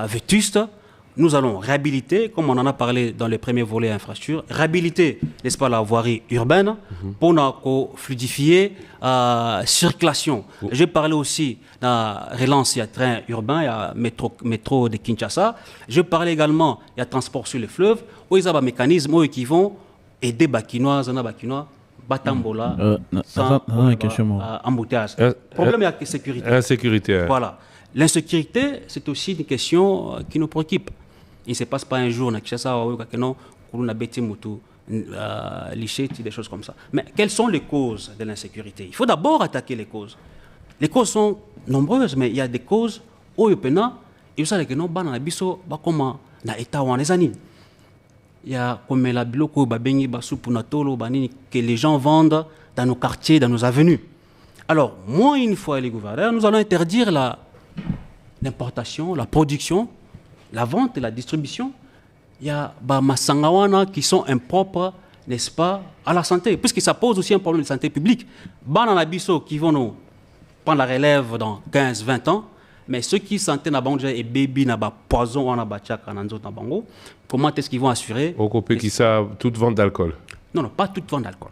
vétuste, nous allons réhabiliter, comme on en a parlé dans le premier volet infrastructure, réhabiliter, n'est-ce pas, la voirie urbaine pour fluidifier la circulation. J'ai parlé aussi de la relance, il y a train urbain, il y a métro de Kinshasa. Je parlais également, il y a transport sur les fleuves, où il y a des mécanismes qui vont aider Bakinois, Batambola, sans embouteillage. Problème, il y a la sécurité. Insécurité. Voilà. L'insécurité, c'est aussi une question qui nous préoccupe. Il ne se passe pas un jour, des choses comme ça. Mais quelles sont les causes de l'insécurité? Il faut d'abord attaquer les causes. Les causes sont nombreuses, mais il y a des causes où il y a comme la biloko que les gens vendent dans nos quartiers, dans nos avenues. Alors, moi, une fois les gouverneurs, nous allons interdire l'importation, la production, la vente et la distribution. Il y a Masangawana qui sont impropres, n'est-ce pas, à la santé, puisque ça pose aussi un problème de santé publique. Bananabiso qui vont nous prendre la relève dans 15-20 ans, mais ceux qui santé na bango et baby na poison on a batchaka na nzoto na bango, comment est-ce qu'ils vont assurer au copé qui ça toute vente d'alcool? Non, pas toute vente d'alcool.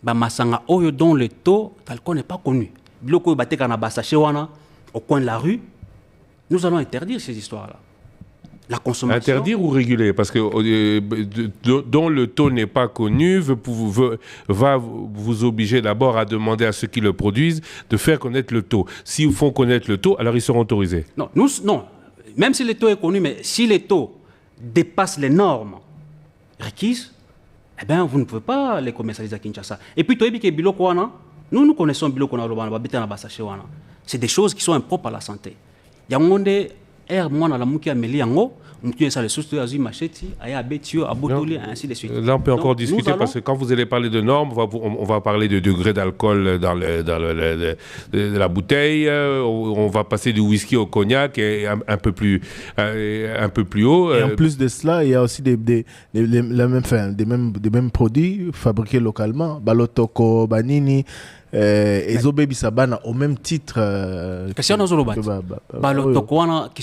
Masanga oyo dont le taux d'alcool n'est pas connu. Biloko bateka na basache wana au coin de la rue, nous allons interdire ces histoires-là. La consommation. Interdire ou réguler? Parce que dont le taux n'est pas connu va vous obliger d'abord à demander à ceux qui le produisent de faire connaître le taux. S'ils font connaître le taux, alors ils seront autorisés. Non, non. Même si le taux est connu, mais si les taux dépassent les normes requises, eh bien, vous ne pouvez pas les commercialiser à Kinshasa. Et puis, nous connaissons Biloko Wana. C'est des choses qui sont impropres à la santé. Il y a un monde là, on peut encore discuter parce que quand vous allez parler de normes, on va parler de degrés d'alcool dans la bouteille, on va passer du whisky au cognac et un peu plus haut. Et en plus de cela, il y a aussi des mêmes produits fabriqués localement, Balotoko, Banini. Et Zobebi Sabana au même titre qui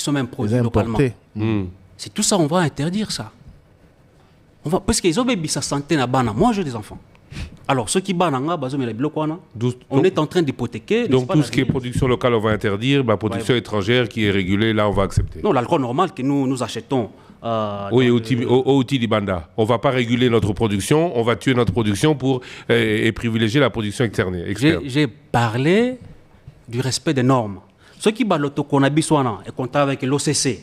sont même produits localement. C'est tout ça, on va interdire ça. Parce que Zobebi sa santé na bana. Moi j'ai des enfants. Alors ceux qui bananga on est en train d'hypothéquer. Donc tout ce qui est production locale on va interdire, production étrangère qui est régulée là on va accepter. Non, l'alcool normal que nous achetons. Oui, au Tilibanda. On ne va pas réguler notre production, on va tuer notre production et privilégier la production externe. J'ai parlé du respect des normes. Ceux qui ont l'autoconabiswana et comptent avec l'OCC,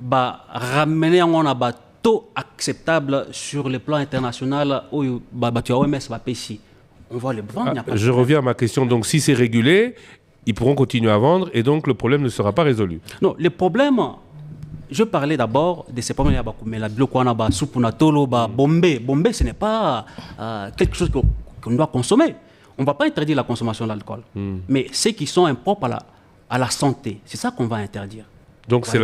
ramener un taux acceptable sur le plan international où OMS va payer. On va les vendre. Je reviens à ma question. Donc si c'est régulé, ils pourront continuer à vendre et donc le problème ne sera pas résolu. Non, le problème... Je parlais d'abord de ces problèmes. Bombé, ce n'est pas quelque chose qu'on doit consommer. On ne va pas interdire la consommation d'alcool. Mais ceux qui sont impropres à la santé, c'est ça qu'on va interdire. Donc c'est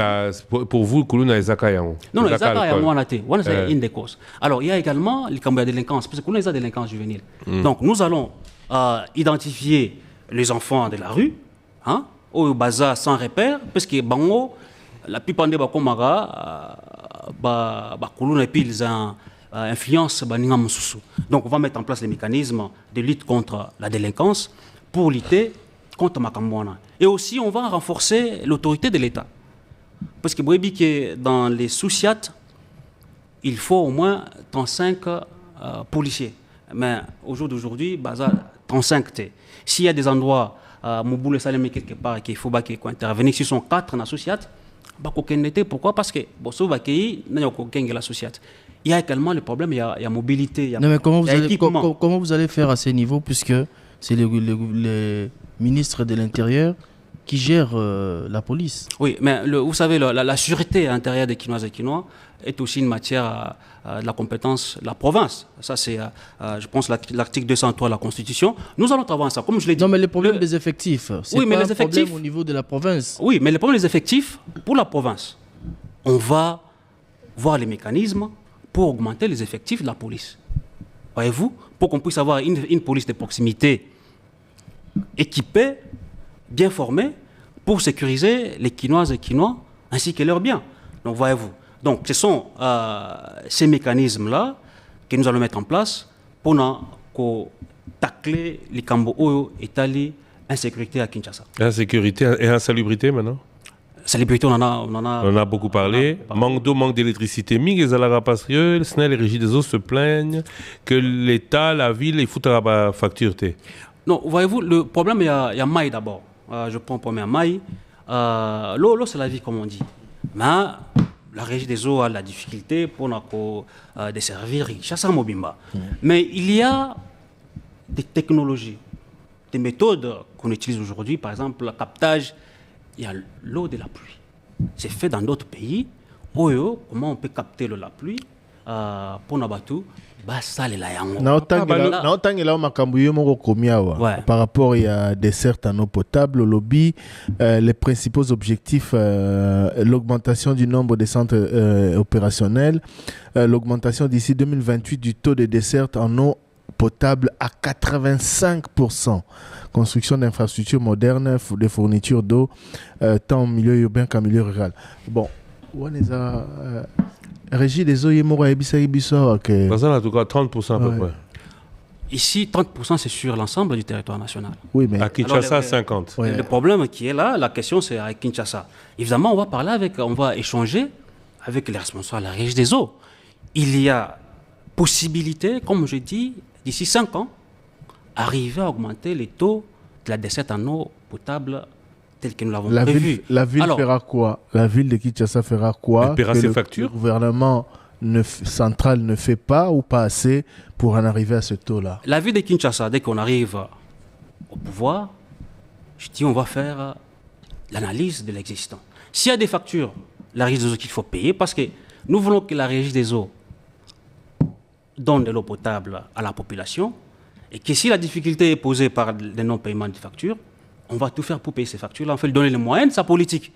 pour vous, Koulouna et Zakayan. Non, les Zakayan, c'est une des causes. Alors il y a également les cambouis de délinquance, parce que Koulouna, c'est des délinquances juvéniles. Donc nous allons identifier les enfants de la rue, au bazar sans repère, parce que Bango, la plupart des Bakomara, et puis ils ont influence. Donc on va mettre en place les mécanismes de lutte contre la délinquance pour lutter contre Makambouana. Et aussi on va renforcer l'autorité de l'État. Parce que vous voyez que dans les sous-siat, il faut au moins 35 policiers. Mais au jour d'aujourd'hui, 35 T. S'il y a des endroits, Mouboule Salem quelque part, qu'il faut intervenir, s'ils sont 4 dans sous-siat, pourquoi? Parce que il y a également le problème, il y a mobilité. Non, mais comment vous allez faire à ces niveaux, puisque c'est les ministres de l'Intérieur qui gèrent la police? Oui, mais vous savez, la sûreté intérieure des Kinoises et Kinois est aussi une matière de la compétence de la province. Ça, c'est, je pense, l'article 203 de la Constitution. Nous allons travailler ça, comme je l'ai dit. Non, mais les problèmes des effectifs, c'est pas un problème au niveau de la province. Oui, mais les problèmes des effectifs, pour la province, on va voir les mécanismes pour augmenter les effectifs de la police. Voyez-vous, pour qu'on puisse avoir une police de proximité équipée, bien formée, pour sécuriser les Kinoises et Kinois, ainsi que leurs biens. Donc, voyez-vous. Donc, ce sont ces mécanismes-là que nous allons mettre en place pour tacler les Cambo et insécurité à Kinshasa. Insécurité et insalubrité maintenant? Salubrité, on en a beaucoup parlé. Manque d'eau, manque d'électricité. Les Alara Pasrieux, SNEL, les régies des eaux se plaignent que l'État, la ville, ils foutent la facture. Non, voyez-vous, le problème, il y a Maï d'abord. Je prends premier Maï. L'eau, c'est la vie, comme on dit. Mais la régie des eaux a la difficulté pour desservir Kinshasa Mobimba. Mais il y a des technologies, des méthodes qu'on utilise aujourd'hui, par exemple, le captage. Il y a l'eau de la pluie. C'est fait dans d'autres pays. Comment on peut capter l'eau de la pluie pour Nabatu? Par rapport à des certes en eau potable, au lobby, les principaux objectifs, l'augmentation du nombre des centres opérationnels, l'augmentation d'ici 2028 du taux de desserte en eau potable à 85%. Construction d'infrastructures modernes, de fournitures d'eau, tant en milieu urbain qu'en milieu rural. Bon, on est à Régie des eaux, il y a en tout cas 30% à peu près. Ici, 30% c'est sur l'ensemble du territoire national. Oui, mais à Kinshasa, 50%. Ouais. Le problème qui est là, la question c'est à Kinshasa. Évidemment, on va échanger avec les responsables de la Régie des eaux. Il y a possibilité, comme je dis, d'ici 5 ans, arriver à augmenter les taux de la desserte en eau potable tel que nous l'avons prévu. La ville fera quoi? La ville de Kinshasa fera quoi? Elle paiera ses factures. Le gouvernement central ne fait pas ou pas assez pour en arriver à ce taux-là. La ville de Kinshasa, dès qu'on arrive au pouvoir, je dis on va faire l'analyse de l'existant. S'il y a des factures, la régie des eaux qu'il faut payer, parce que nous voulons que la régie des eaux donne de l'eau potable à la population, et que si la difficulté est posée par le non-paiement de factures, on va tout faire pour payer ces factures-là. On fait lui donner les moyens de sa politique.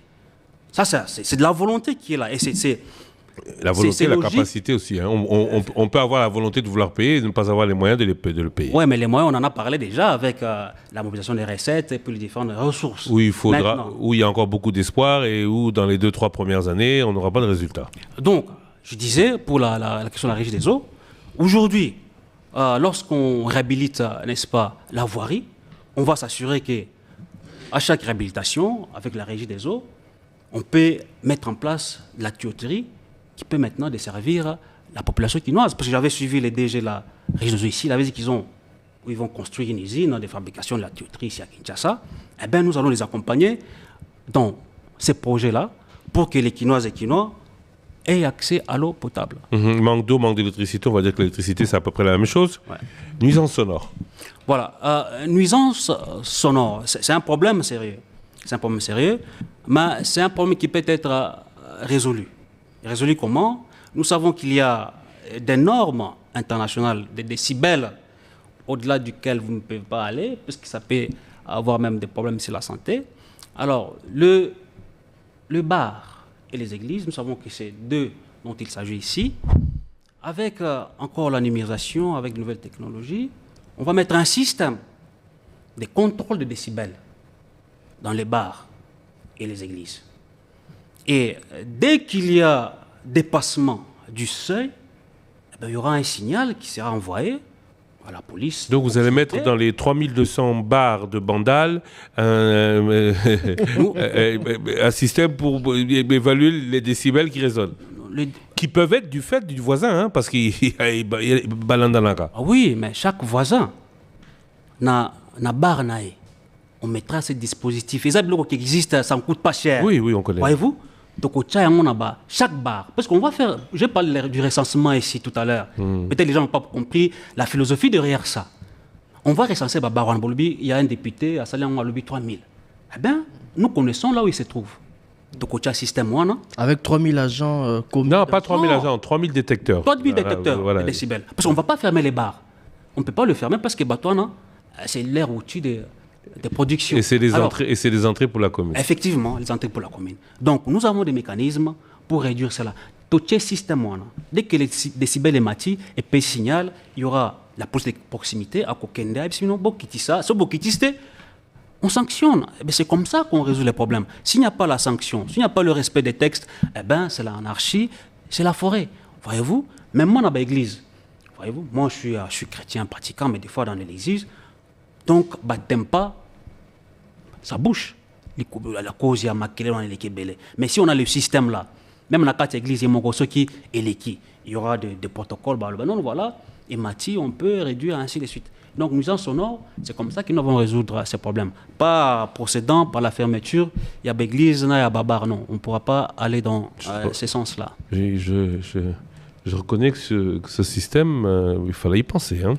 Ça c'est de la volonté qui est là. Et la volonté et la capacité aussi. Hein. On peut avoir la volonté de vouloir payer et de ne pas avoir les moyens de le payer. Oui, mais les moyens, on en a parlé déjà avec la mobilisation des recettes et puis les différentes ressources. Où il y a encore beaucoup d'espoir et où dans les 2-3 premières années, on n'aura pas de résultats. Donc, je disais, pour la question de la régie des eaux, aujourd'hui, lorsqu'on réhabilite, n'est-ce pas, la voirie, on va s'assurer qu'à chaque réhabilitation, avec la régie des eaux, on peut mettre en place la tuyauterie qui peut maintenant desservir la population quinoise. Parce que j'avais suivi les DG de la régie des eaux ici, ils avaient dit qu'ils vont construire une usine de fabrication de la tuyauterie ici à Kinshasa. Eh bien, nous allons les accompagner dans ces projets-là pour que les Quinoises et Quinois aient accès à l'eau potable. Manque d'eau, manque d'électricité, on va dire que l'électricité, c'est à peu près la même chose. Ouais. Nuisance sonore. Voilà, nuisance sonore, c'est un problème sérieux. C'est un problème sérieux, mais c'est un problème qui peut être résolu. Résolu comment? Nous savons qu'il y a des normes internationales, des décibels au-delà duquel vous ne pouvez pas aller, parce que ça peut avoir même des problèmes sur la santé. Alors, le bar et les églises, nous savons que c'est deux dont il s'agit ici. Avec encore la numérisation, avec de nouvelles technologies, on va mettre un système de contrôle de décibels dans les bars et les églises. Et dès qu'il y a dépassement du seuil, eh bien, il y aura un signal qui sera envoyé à la police. Donc vous allez mettre dans les 3200 bars de Bandal un système pour évaluer les décibels qui résonnent. Qui peuvent être du fait du voisin, hein, parce qu'il balance dans la cas. Oui, mais chaque voisin n'a bar naé. On mettra ce dispositif. Les blocs qui existent, ça ne coûte pas cher. Oui, on connaît. Voyez-vous? Donc, chaque bar. Parce qu'on va faire. Je parle du recensement ici tout à l'heure. Peut-être les gens n'ont pas compris la philosophie derrière ça. On va recenser Babar en Bolivie. Il y a un député à Salé en Bolivie 3000. Eh bien, nous connaissons là où il se trouve. Donc, au système, avec 3000 agents non, pas 3000 agents, 3000 détecteurs. 3000 détecteurs de décibels. Parce qu'on ne va pas fermer les bars. On ne peut pas le fermer parce que Batouana, c'est l'air au-dessus des productions. Et c'est des entrées pour la commune. Effectivement, les entrées pour la commune. Donc, nous avons des mécanismes pour réduire cela. Tout ce système, dès que les décibels est mati et paye signal, il y aura la police de proximité à Kokenda. Et sinon, Bokitissa, ce Bokitiste, on sanctionne. C'est comme ça qu'on résout les problèmes. S'il n'y a pas la sanction, s'il n'y a pas le respect des textes, c'est l'anarchie, c'est la forêt. Voyez-vous, même moi dans l'église, voyez-vous, moi je suis chrétien pratiquant, mais des fois dans l'église, donc, t'aimes pas, ça bouge. La cause, il y a maquillé dans les Kébélés. Mais si on a le système là, même dans la carte église, il y aura des protocoles, non, voilà, et Mati, on peut réduire ainsi de suite. Donc, nuisance sonore, c'est comme ça que nous allons résoudre ces problèmes. Pas procédant par la fermeture, il y a l'église, il y a Babar, non. On ne pourra pas aller dans ces sens-là. Je reconnais que ce système, il fallait y penser. Hein.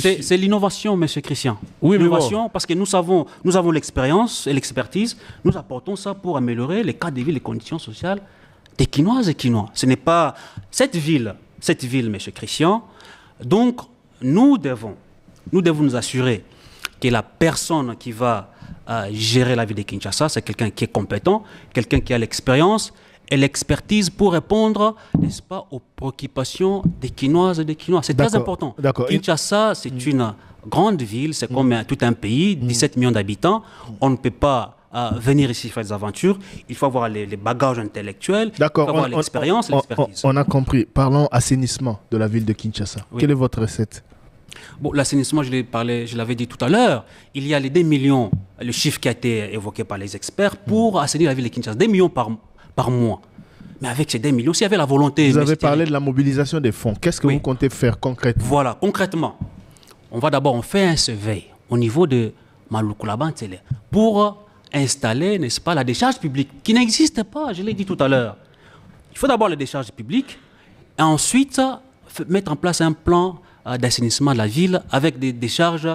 C'est l'innovation, M. Christian. Oui, l'innovation, bon. Parce que nous avons l'expérience et l'expertise. Nous apportons ça pour améliorer les cadres de vie, les conditions sociales des Quinoises et Quinois. Ce n'est pas cette ville, M. Christian. Donc, nous devons nous assurer que la personne qui va gérer la ville de Kinshasa, c'est quelqu'un qui est compétent, quelqu'un qui a l'expérience et l'expertise pour répondre, n'est-ce pas, aux préoccupations des Quinoises et des Quinois. C'est très important. Kinshasa, c'est une grande ville, c'est comme tout un pays, 17 millions d'habitants. On ne peut pas venir ici faire des aventures. Il faut avoir les bagages intellectuels, il faut avoir l'expérience et l'expertise. On a compris. Parlons assainissement de la ville de Kinshasa. Oui. Quelle est votre recette? Bon, l'assainissement, je l'avais dit tout à l'heure, il y a les 2 millions, le chiffre qui a été évoqué par les experts, pour assainir la ville de Kinshasa. 2 millions par mois. Mais avec ces 2 millions, s'il y avait la volonté... Vous avez parlé de la mobilisation des fonds. Qu'est-ce que vous comptez faire concrètement? Voilà, concrètement, on fait un surveil au niveau de Maloukoulabantele pour installer, n'est-ce pas, la décharge publique qui n'existe pas, je l'ai dit tout à l'heure. Il faut d'abord la décharge publique et ensuite mettre en place un plan d'assainissement de la ville avec des décharges,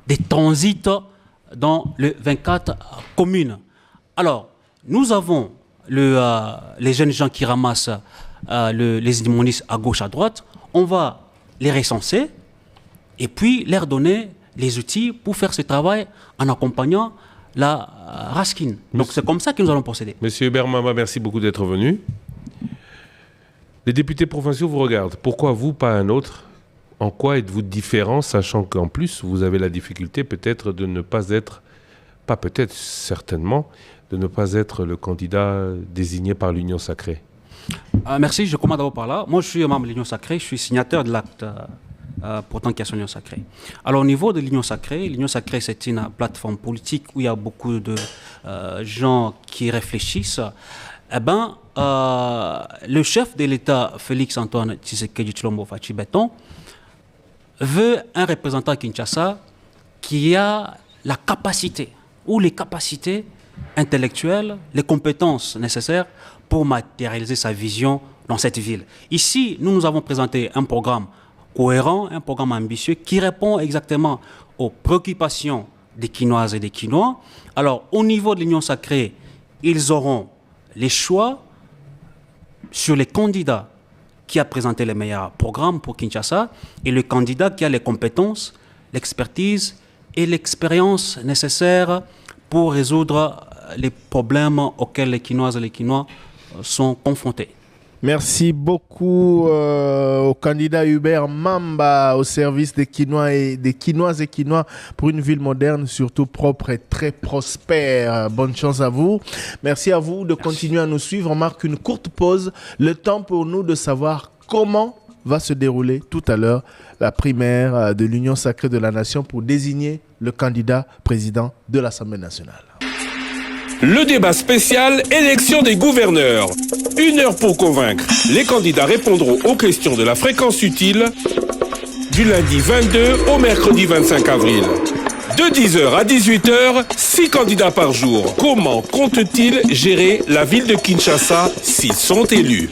des transits dans les 24 communes. Alors, nous avons les jeunes gens qui ramassent les immondices à gauche, à droite. On va les recenser et puis leur donner les outils pour faire ce travail en accompagnant la RASKIN. Donc c'est comme ça que nous allons procéder. Monsieur Hubert Mamba, merci beaucoup d'être venu. Les députés provinciaux vous regardent. Pourquoi vous, pas un autre? En quoi êtes-vous différent, sachant qu'en plus, vous avez la difficulté peut-être de ne pas être, pas peut-être, certainement, de ne pas être le candidat désigné par l'Union Sacrée? Merci, je commence d'abord par là. Moi, je suis membre de l'Union Sacrée, je suis signataire de l'acte pourtant qu'il y a sur l'Union Sacrée. Alors, au niveau de l'Union Sacrée, c'est une plateforme politique où il y a beaucoup de gens qui réfléchissent. Le chef de l'État, Félix-Antoine Tshisekedi Tshilombo Fachi Beton, veut un représentant à Kinshasa qui a la capacité ou les capacités intellectuelles, les compétences nécessaires pour matérialiser sa vision dans cette ville. Ici, nous avons présenté un programme cohérent, un programme ambitieux qui répond exactement aux préoccupations des Quinoises et des Quinois. Alors, au niveau de l'Union Sacrée, ils auront les choix sur les candidats qui a présenté les meilleurs programmes pour Kinshasa et le candidat qui a les compétences, l'expertise et l'expérience nécessaires pour résoudre les problèmes auxquels les Quinoises et les Quinois sont confrontés. Merci beaucoup au candidat Hubert Mamba au service des Quinois et des Quinoises et Quinois pour une ville moderne, surtout propre et très prospère. Bonne chance à vous. Merci à vous de continuer à nous suivre. On marque une courte pause. Le temps pour nous de savoir comment va se dérouler tout à l'heure la primaire de l'Union Sacrée de la Nation pour désigner le candidat président de l'Assemblée nationale. Le débat spécial élection des gouverneurs. 1 heure pour convaincre. Les candidats répondront aux questions de la fréquence utile du lundi 22 au mercredi 25 avril. De 10h à 18h, 6 candidats par jour. Comment comptent-ils gérer la ville de Kinshasa s'ils sont élus?